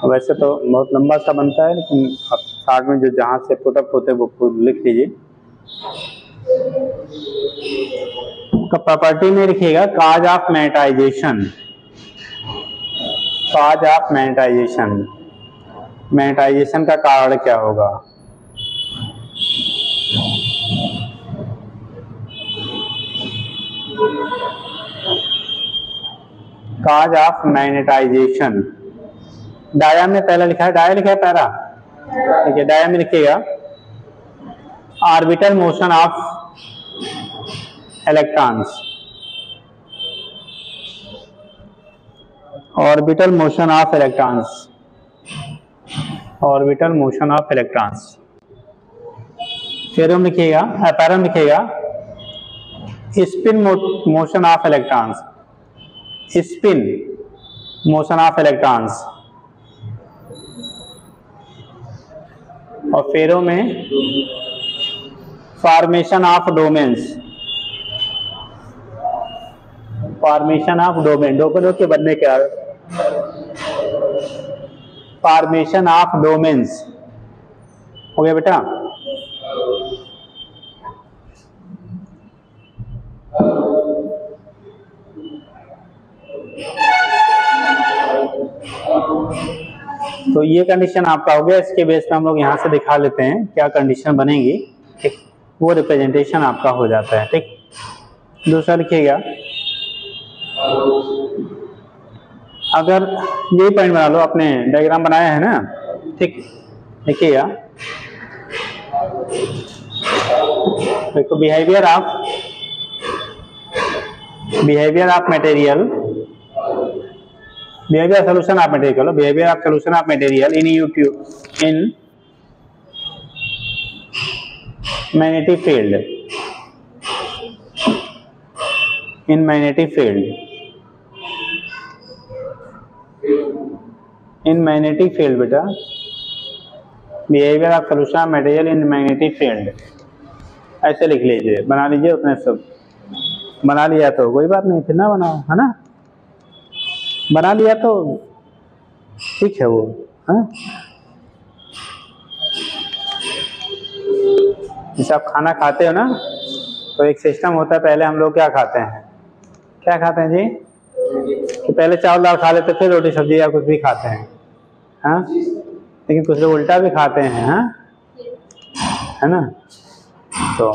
वैसे तो बहुत लंबा सा बनता है, लेकिन आप साथ में जो जहाँ से पुटअप होते हैं वो लिख लीजिए। प्रॉपर्टी में लिखिएगा cause of magnetisation, cause of magnetisation, magnetisation का कारण क्या होगा। काज ऑफ मैग्नेटाइजेशन, डाया में पहला लिखा है, डाया लिखा है पैरा, ठीक है, डाया में लिखिएगा orbital motion of electrons, orbital motion of electrons, orbital motion of electrons. फेरोम लिखिएगा, पैरम लिखिएगा spin motion of electrons, spin motion of electrons. और फेरो में formation of domains, formation of domain, डोमेनों के बनने का, फॉर्मेशन ऑफ डोमेन्स। हो गया बेटा? तो ये कंडीशन आपका हो गया। इसके बेस पे हम लोग यहाँ से दिखा लेते हैं क्या कंडीशन बनेगी, ठीक, वो रिप्रेजेंटेशन आपका हो जाता है। ठीक, दूसरा लिखिएगा, अगर यही पॉइंट बना लो, आपने डायग्राम बनाया है ना, ठीक, लिखिएगा देखो behaviour of material, behaviour solution of material, behaviour of solution of material in magnetic field, in magnetic field, in magnetic field बेटा, behaviour of solution of material in magnetic field, ऐसे लिख लीजिए, बना लीजिए। उतने सब बना लिया तो कोई बात नहीं, फिर ना बनाओ, है ना, बना लिया तो ठीक है वो, हाँ। जैसे आप खाना खाते हो ना, तो एक सिस्टम होता है, पहले हम लोग क्या खाते हैं, क्या खाते हैं जी, तो पहले चावल दाल खा लेते, फिर रोटी सब्जी या कुछ भी खाते हैं, हाँ, लेकिन कुछ लोग उल्टा भी खाते हैं, हाँ, है ना। तो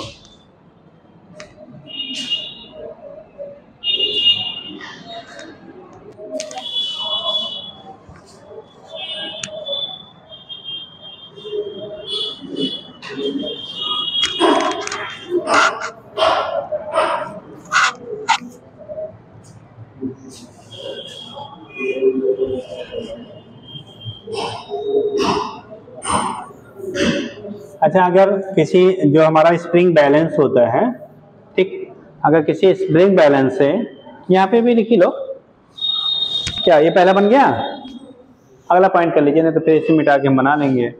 अच्छा, अगर किसी जो हमारा स्प्रिंग बैलेंस होता है, ठीक, अगर किसी स्प्रिंग बैलेंस से, यहाँ पे भी लिखी लो, क्या ये पहला बन गया, अगला पॉइंट कर लीजिए, नहीं तो फिर इसे मिटा के हम बना लेंगे।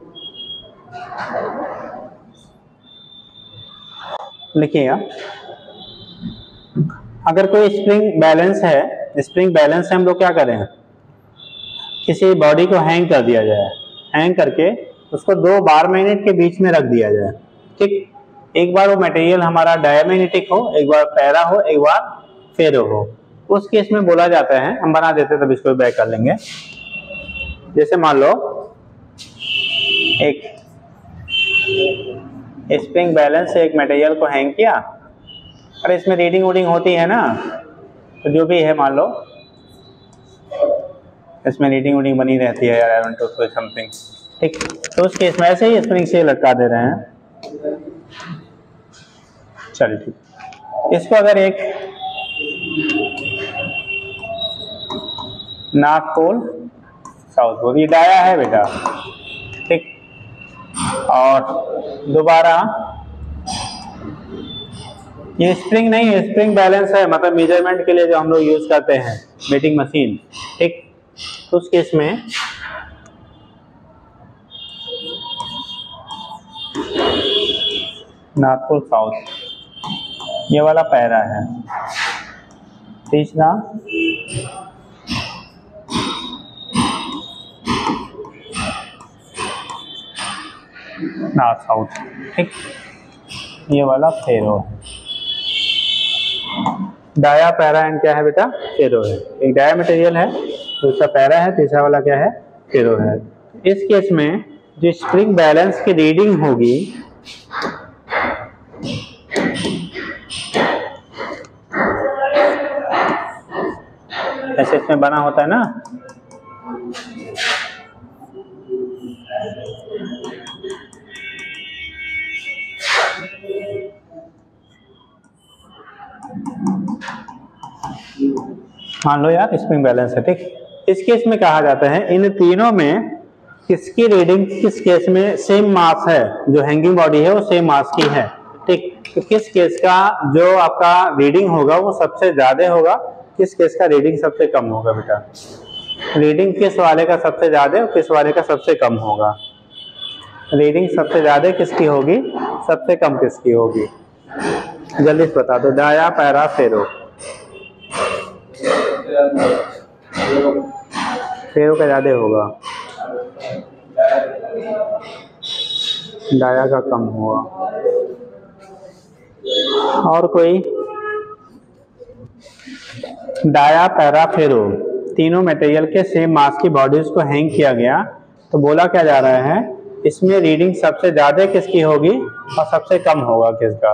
लिखिएगा, अगर कोई स्प्रिंग बैलेंस है, स्प्रिंग बैलेंस से हम लोग क्या करें, किसी बॉडी को हैंग कर दिया जाए, हैंग करके उसको 2 बार मैग्नेट के बीच में रख दिया जाए, ठीक, एक बार वो मटेरियल हमारा डायमैग्नेटिक हो, एक बार पैरा हो, एक बार फेरो हो, उस केस में बोला जाता है, हम बना देते तब इसको बैक कर लेंगे। जैसे मान लो एक स्प्रिंग बैलेंस से एक मटेरियल को हैंग किया, और इसमें रीडिंग वूडिंग होती है ना, तो जो भी है मान लो इसमें रीडिंग वूडिंग बनी रहती है, आयरन टू समथिंग, ठीक, तो उस केस में ऐसे ही स्प्रिंग से लटका दे रहे हैं। चलिए ठीक, इसको अगर एक नॉर्थ पोल साउथ पोल, ये डाया है बेटा, ठीक, और दोबारा ये स्प्रिंग नहीं है, स्प्रिंग बैलेंस है, मतलब मेजरमेंट के लिए जो हम लोग यूज करते हैं वेटिंग मशीन, ठीक, तो उस केस में नॉर्थ पोल साउथ, ये वाला पैरा है, तीसरा नॉर्थ साउथ, ठीक, ये वाला फेरो है। डाया, पैरा एंड क्या है बेटा, फेरो है। एक डाया मटेरियल है, दूसरा पैरा है, तीसरा वाला क्या है, फेरो है। इस केस में जो स्प्रिंग बैलेंस की रीडिंग होगी, ऐसे इसमें बना होता है ना, मान लो यार स्प्रिंग बैलेंस है, ठीक, इस केस में कहा जाता है इन तीनों में किसकी रीडिंग किस केस में सेम मास है, जो हैंगिंग बॉडी है वो सेम मास की है, ठीक। तो किस केस का जो आपका रीडिंग होगा वो सबसे ज्यादा होगा, किस केस का रीडिंग सबसे कम होगा बेटा? रीडिंग किस वाले का सबसे ज्यादा और किस वाले का सबसे कम होगा? रीडिंग सबसे ज्यादा किसकी होगी, सबसे कम किसकी होगी? जल्दी से बता दो। डाया, पैरा, फेरो। फेरो का ज्यादा होगा, डाया का कम होगा। और कोई? डाया, पैरा, फेरो तीनों मटेरियल के सेम मास की बॉडीज को हैंग किया गया, तो बोला क्या जा रहा है, इसमें रीडिंग सबसे ज्यादा किसकी होगी और सबसे कम होगा किसका?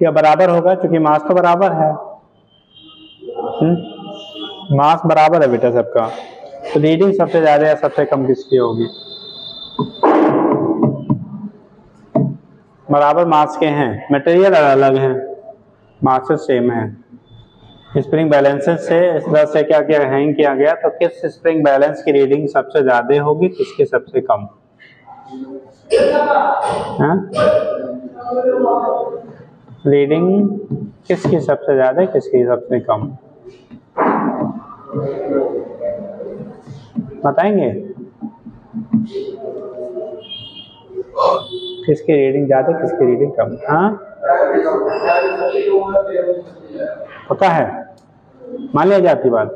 या बराबर होगा, क्योंकि मास तो बराबर है। मास बराबर है बेटा सबका, तो रीडिंग सबसे ज्यादा या सबसे कम किसकी होगी? बराबर मास के हैं, मटेरियल अलग अलग हैं, मासेस सेम है। स्प्रिंग बैलेंसेस से इस तरह से क्या क्या हैंग किया गया, तो किस स्प्रिंग बैलेंस की रीडिंग सबसे ज्यादा होगी, किसकी सबसे कम? रीडिंग किसकी सबसे ज्यादा, किसकी सबसे कम बताएंगे? किसकी रीडिंग ज्यादा, किसकी रीडिंग कम? हाँ पता है, मान लिया जाती बात।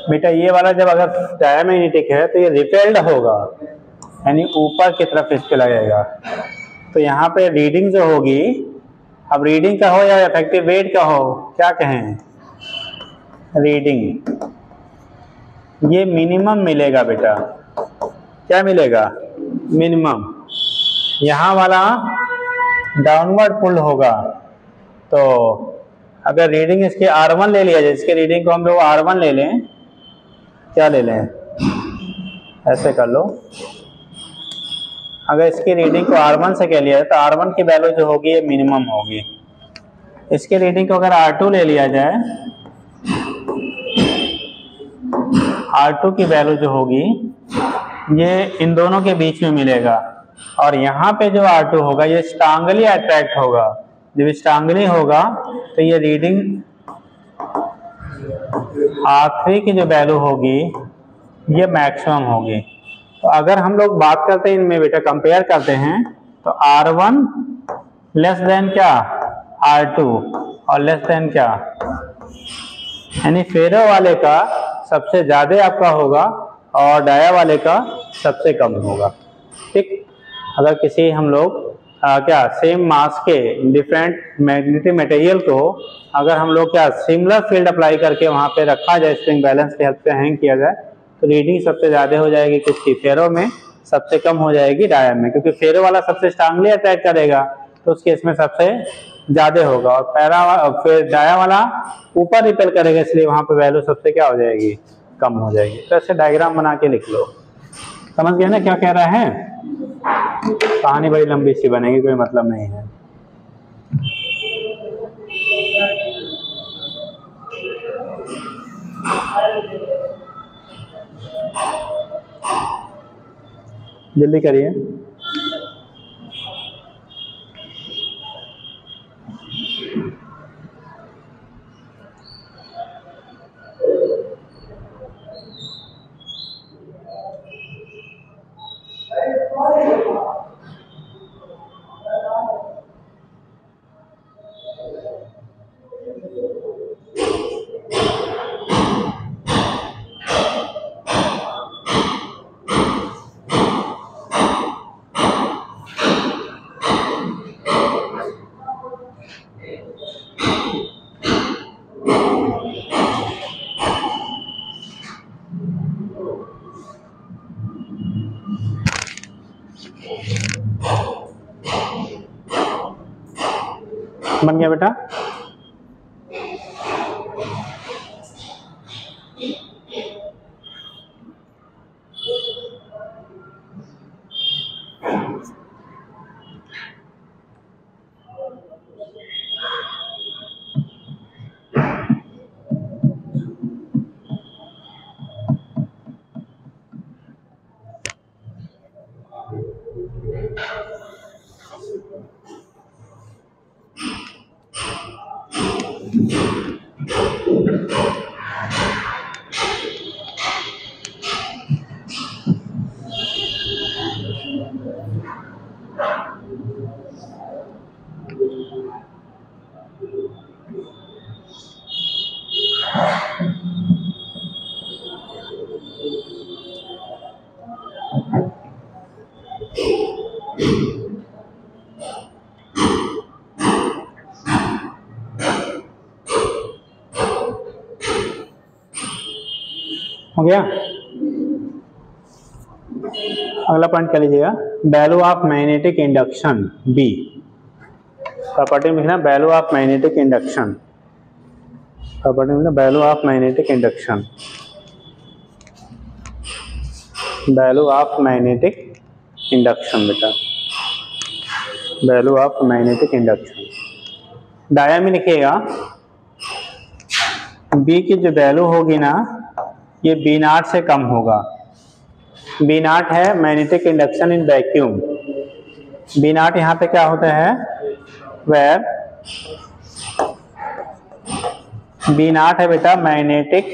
बेटा ये वाला जब अगर डायमैग्नेटिक है तो ये रिपेल्ड होगा, यानी ऊपर की तरफ इस पे लगेगा, तो यहाँ पे रीडिंग जो होगी, अब रीडिंग का हो या इफेक्टिव वेट का हो, क्या कहें? रीडिंग ये मिनिमम मिलेगा बेटा, क्या मिलेगा? मिनिमम। यहाँ वाला डाउनवर्ड पुल होगा, तो अगर रीडिंग इसके R1 ले लिया जाए, इसके रीडिंग को हम लोग R1 ले लें, क्या ले लें, ऐसे कर लो, अगर इसकी रीडिंग को R1 से कह लिया जाए तो R1 की वैल्यू जो होगी ये मिनिमम होगी। इसके रीडिंग को अगर R2 ले लिया जाए, R2 की वैल्यू जो होगी ये इन दोनों के बीच में मिलेगा, और यहाँ पे जो R2 होगा ये स्ट्रांगली अट्रैक्ट होगा। जब स्ट्रांगली होगा तो ये रीडिंग R3 की जो वैल्यू होगी ये मैक्सिमम होगी। तो अगर हम लोग बात करते हैं इनमें बेटा, कंपेयर करते हैं, तो R1 लेस देन क्या, R2 और लेस देन क्या, यानी फेरो वाले का सबसे ज्यादा आपका होगा और डाया वाले का सबसे कम होगा, ठीक। अगर किसी हम लोग क्या सेम मास के डिफरेंट मैग्नेटिक मटेरियल को अगर हम लोग क्या सिमिलर फील्ड अप्लाई करके वहां पे रखा जाए, स्प्रिंग बैलेंस के हेल्प से हैंग किया जाए, तो रीडिंग सबसे ज्यादा हो जाएगी किसकी? फेरो में। सबसे कम हो जाएगी डाया में, क्योंकि फेरो वाला सबसे स्ट्रांगली अटैक करेगा, तो उस केस में सबसे ज्यादा होगा, और पैरा फिर डाया वाला ऊपर रिपेल करेगा, इसलिए वहां पे वैल्यू सबसे क्या हो जाएगी? कम हो जाएगी। तो ऐसे डायग्राम बना के लिख लो। समझ गए ना क्या कह रहा है? कहानी बड़ी लंबी सी बनेगी, कोई मतलब नहीं है। जल्दी करिए। बन गया बेटा? हो गया। अगला पॉइंट क्या लीजिएगा, value of magnetic induction B. Property में लिखना value of magnetic induction, property में लिखना value of magnetic induction, value of magnetic induction बेटा, value of magnetic induction. Dia में लिखिएगा बी की जो वैल्यू होगी ना ये बी नॉट से कम होगा। बी नॉट है magnetic induction in vacuum. B naught यहाँ पे क्या होता है, वेयर बी नॉट है बेटा magnetic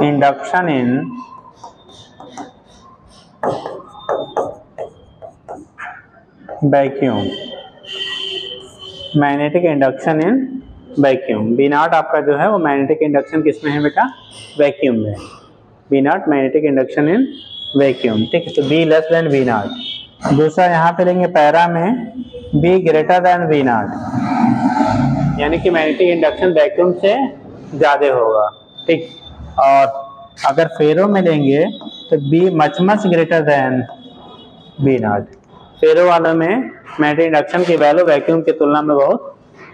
induction in vacuum, magnetic induction in vacuum. B naught आपका जो है वो मैग्नेटिक इंडक्शन किस में है बेटा, वैक्यूम में। B naught magnetic induction in vacuum, ठीक है। तो B less than B naught. दूसरा यहाँ पे लेंगे पैरा में B greater than B naught, यानी कि मैग्नेटिक इंडक्शन वैक्यूम से ज़्यादा होगा, ठीक। और अगर फेरो में लेंगे तो B much much greater than B nought. Ferro वालों में मैग्नेटिक इंडक्शन की वैल्यू वैक्यूम की तुलना में बहुत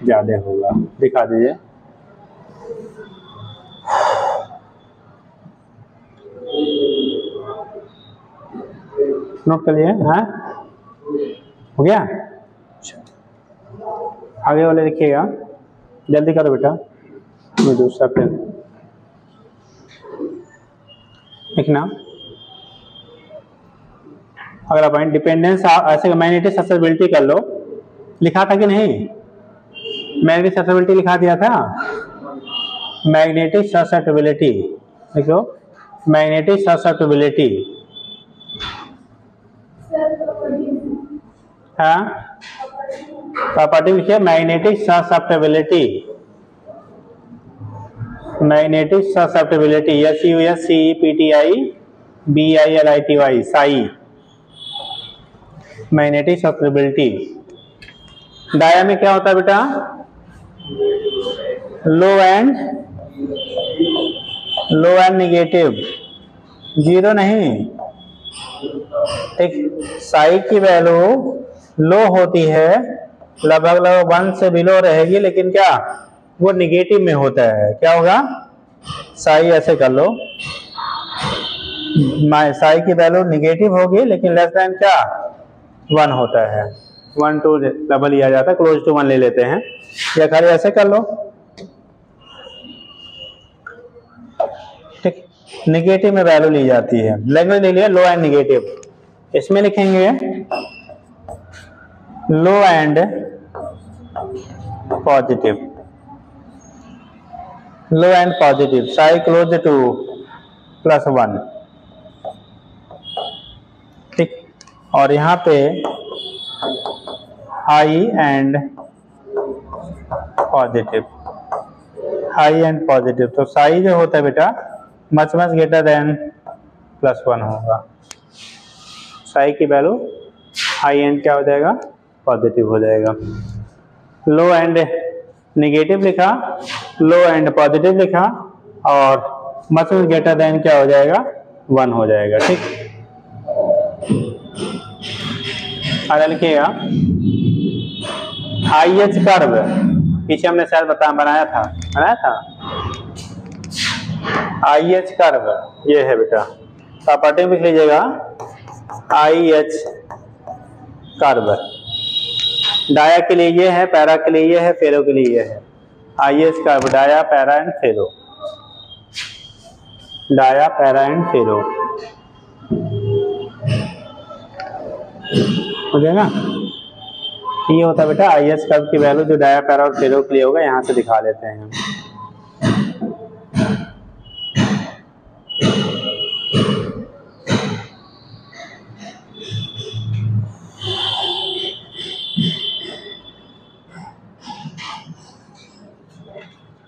ज़्यादा होगा। दिखा दीजिए, नोट कर लिए, हाँ हो गया। आगे वाले लिखिएगा, जल्दी करो बेटा। ये दूसरा पेन लिखना। अगला पॉइंट डिपेंडेंस, ऐसे मैग्नेटिक ससेप्टिबिलिटी कर लो, लिखा था कि नहीं, मैग्नेटिक ससेप्टिबिलिटी लिखा दिया था। मैग्नेटिक ससेप्टिबिलिटी लिखो, मैग्नेटिक ससेप्टिबिलिटी, हाँ प्रॉपर्टी लिखिए magnetic susceptibility, magnetic susceptibility SUSCEPTIBILITY psi, magnetic susceptibility. Dia में क्या होता है बेटा, लो एंड नेगेटिव, जीरो नहीं, ठीक। साई की वैल्यू लो होती है, लगभग 1 से बिलो रहेगी, लेकिन क्या वो निगेटिव में होता है। क्या होगा, साई ऐसे कर लो, साई की वैल्यू निगेटिव होगी लेकिन लेस देन क्या 1 होता है। 1 to डबल लिया जाता है, क्लोज टू 1 ले लेते हैं, या खाली ऐसे कर लो, ठीक। निगेटिव में वैल्यू ली जाती है, लैंग्वेज ले लिया लो एंड निगेटिव। इसमें लिखेंगे low and positive, low and positive, psi close to +1, ठीक। और यहाँ पे high and positive, high and positive, तो साई जो होता है बेटा मच मच ग्रेटर देन +1 होगा। साई की वैल्यू हाई एंड क्या हो जाएगा, पॉजिटिव हो जाएगा। लो एंड नेगेटिव लिखा, लो एंड पॉजिटिव लिखा, और मच मच ग्रेटर देन क्या हो जाएगा, 1 हो जाएगा, ठीक। आगे लिखिएगा IH कर्व, पीछे हमने शायद बनाया था IH कर्व, ये है बेटा। प्रॉपर्टी में लिख लीजिएगा IH कर्व। डाया के लिए ये है, पैरा के लिए ये है, फेरो के लिए ये है। IH curve, dia para and ferro, dia para and ferro, हो जाएगा। ये होता है बेटा आई एस कर्व की वैल्यू जो डाया पैरा और फेरो के लिए होगा, यहाँ से दिखा लेते हैं हम।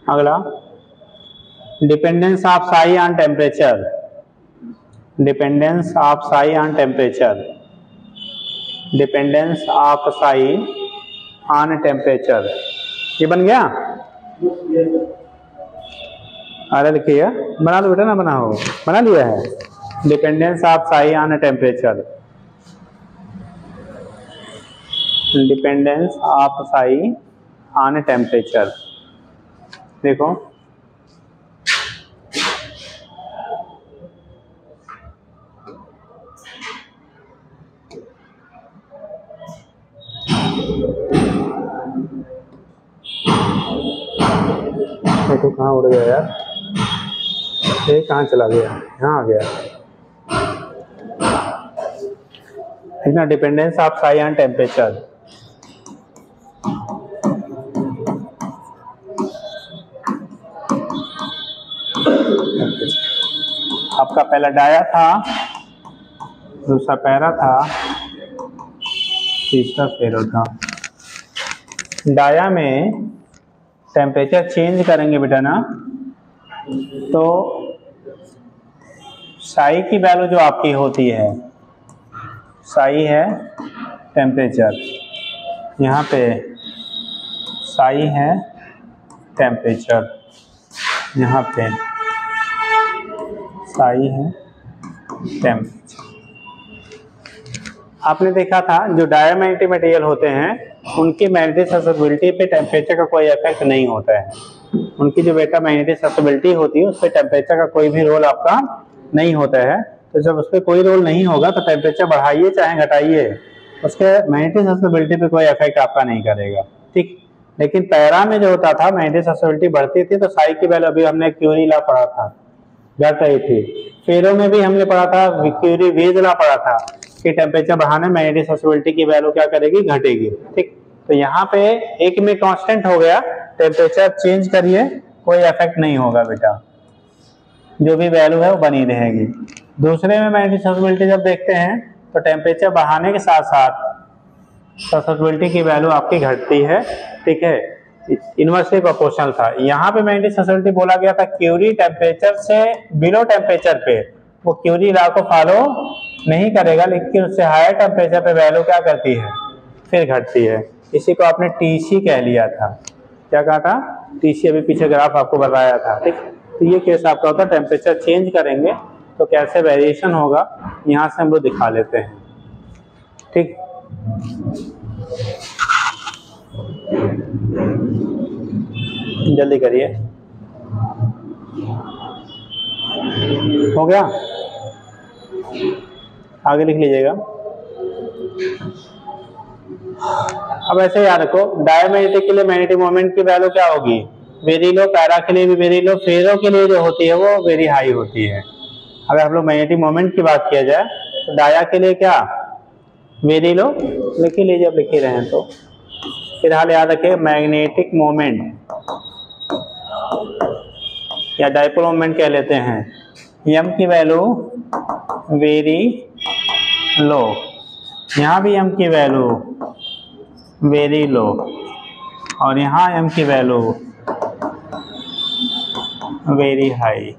अगला dependence of Sai on temperature, dependence of Sai on temperature, dependence of Sai on temperature, ये बन गया। अरे लिखिए, बना लो बेटा, ना बना हो, बना लिया है। Dependence of Sai on temperature, dependence of Sai on temperature. देखो देखो कहाँ उड़ गया यार, ये कहाँ चला गया, यहाँ आ गया। ठीक ना, dependence of Sai on temperature. आपका पहला डाया था, दूसरा पैरा था, तीसरा फेरो था। डाया में टेम्परेचर चेंज करेंगे बेटा ना, तो साई की वैल्यू जो आपकी होती है, साई है टेम्परेचर, यहाँ पे साई है टेम्परेचर, यहाँ पे साई है टेम्परेचर। आपने देखा था जो डायमैग्नेटिक मटेरियल होते हैं उनकी मैग्नेटिक ससेप्टिबिलिटी पे टेम्परेचर का कोई इफेक्ट नहीं होता है। उनकी जो बेटा मैग्नेटिक ससेप्टिबिलिटी होती है उस पर टेम्परेचर का कोई भी रोल आपका नहीं होता है। तो जब उस पर कोई रोल नहीं होगा तो टेम्परेचर बढ़ाइए चाहे घटाइए, उसके मैग्नेटिक ससेप्टिबिलिटी पे कोई इफेक्ट आपका नहीं करेगा। ठीक, लेकिन पैरा में जो होता था मैग्नेटिक ससेप्टिबिलिटी बढ़ती थी तो साई की वैल्यू, अभी हमने क्यूरी लॉ पढ़ा था, घट रही थी। फेरो में भी हमने पढ़ा था, क्यूरी वेज लॉ पढ़ा था कि टेम्परेचर बढ़ाने मैग्नेटिक ससेप्टिबिलिटी की वैल्यू क्या करेगी, घटेगी। ठीक, तो यहाँ पे एक में कांस्टेंट हो गया, टेम्परेचर चेंज करिए कोई इफेक्ट नहीं होगा बेटा, जो भी वैल्यू है वो बनी रहेगी। दूसरे में मैग्नेटिक ससेप्टिबिलिटी जब देखते हैं तो टेम्परेचर बढ़ाने के साथ साथ ससेप्टिबिलिटी की वैल्यू आपकी घटती है। ठीक है, इनवर्सली प्रोपोर्शनल था। यहाँ पे मैग्नेटिक ससेप्टिबिलिटी बोला गया था क्यूरी टेम्परेचर से बिलो टेम्परेचर पे वो क्यूरी लॉ को फॉलो नहीं करेगा, लेकिन उससे हायर टेम्परेचर पे वैल्यू क्या करती है, फिर घटती है। इसी को आपने टीसी कह लिया था। क्या कहा था, टीसी, अभी पीछे ग्राफ आपको बताया था। ठीक, तो ये केस आपका होता है, टेम्परेचर चेंज करेंगे तो कैसे वेरिएशन होगा, यहाँ से हम लोग दिखा लेते हैं। ठीक, जल्दी करिए, हो गया, आगे लिख लीजिएगा। अब ऐसे याद रखो, डायमैग्नेटिक के लिए मैग्नेटिक मोमेंट की वैल्यू क्या होगी, वेरी लो, पैरा के लिए भी वेरी लो, फेरो के लिए जो होती है वो वेरी हाई होती है। अगर हम लोग मैग्नेटिक मोमेंट की बात किया जाए तो डाया के लिए क्या, वेरी लो, लिख ही लीजिए, अब लिख ही रहे हैं तो फिलहाल याद रखिए मैग्नेटिक मोमेंट या डाइपोल मोमेंट कह लेते हैं, एम की वैल्यू वेरी लो, यहाँ भी एम की वैल्यू वेरी लो, और यहाँ एम की वैल्यू वेरी हाई।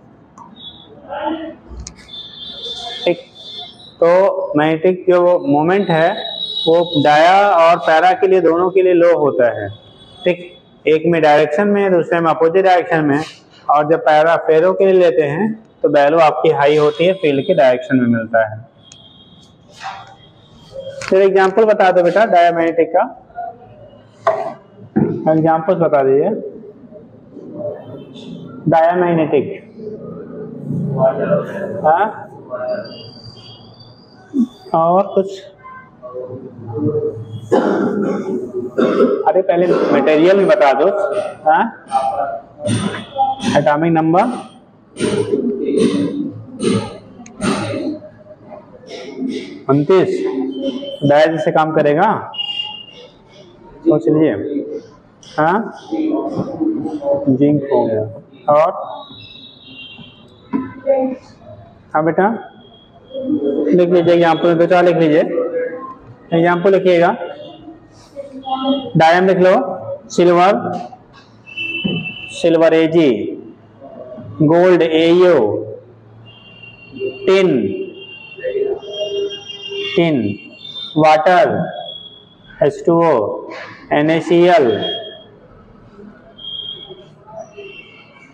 ठीक, तो मैग्नेटिक जो मोमेंट है वो डाया और पैरा के लिए, दोनों के लिए लो होता है। ठीक, एक में डायरेक्शन में, दूसरे में अपोजिट डायरेक्शन में, और जब पैरा फेरो के लिए लेते हैं तो वैल्यू आपकी हाई होती है, फील्ड के डायरेक्शन में मिलता है। फिर एग्जांपल बता दो बेटा डायमैग्नेटिक का, एग्जांपल बता दीजिए डायमैग्नेटिक। हाँ, और कुछ, अरे पहले मटेरियल में बता दो। हाँ, एटॉमिक नंबर 29, डाया जिससे काम करेगा सोच लीजिए। हाँ, जिंक हो गया। और हाँ बेटा लिख लीजिए एग्जाम्पल, बेटा लिख लीजिए एग्जाम्पल लिखिएगा। डायग्राम लिख लो। Silver, silver A G, gold A U, tin, tin, water H2O, NaCl,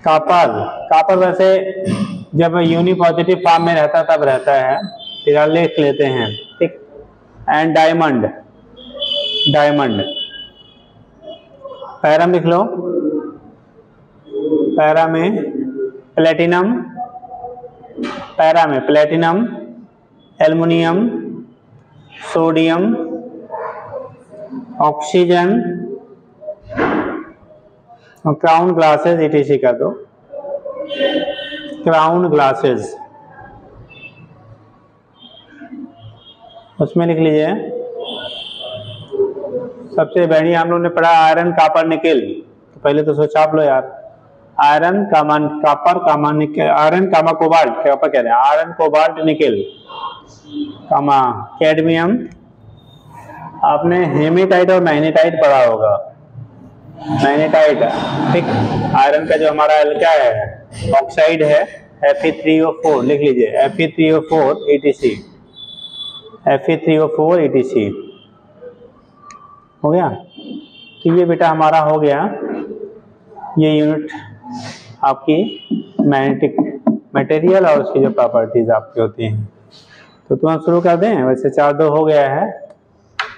copper, copper वैसे जब यूनिपॉजिटिव फॉर्म में रहता तब रहता है, फिर लिख लेते हैं, ठीक। And diamond, diamond. पैरा लिख लो। पैरा में प्लेटिनम, पैरा में प्लेटिनम, एल्युमिनियम, सोडियम, ऑक्सीजन और क्राउन ग्लासेस ETC का दो। क्राउन ग्लासेस उसमें लिख लीजिए। सबसे बढ़िया हम लोगों ने पढ़ा आयरन, कापर, निकेल। तो पहले तो सोच आप लो यार, आयरन कामन कापर कामा निकेल, आयरन कामा कोबाल्ट, कापर कह रहे हैं, आयरन कोबाल्ट निकेल कामा कैडमियम। आपने हेमेटाइट और मैग्नेटाइट पढ़ा होगा। मैग्नेटाइट, ठीक। आयरन का जो हमारा क्या है, ऑक्साइड है, Fe3O4 लिख लीजिए, Fe3O4 ETC, Fe3O4 ETC हो गया। तो ये बेटा हमारा हो गया, ये यूनिट आपकी मैग्नेटिक मटेरियल और उसकी जो प्रॉपर्टीज आपकी होती हैं। तो तुम शुरू कर दें, वैसे 4-2 हो गया है,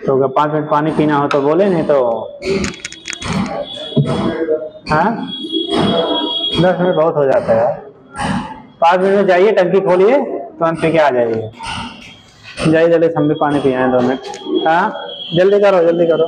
तो अगर 5 मिनट पानी पीना हो तो बोले, नहीं तो हाँ 10 मिनट बहुत हो जाता है। 5 मिनट में जाइए, टंकी खोलिए, तुरंत पी के आ जाइए। जाइए जल्दी, हम भी पानी पिए हैं 2 मिनट। हाँ जल्दी करो, जल्दी करो।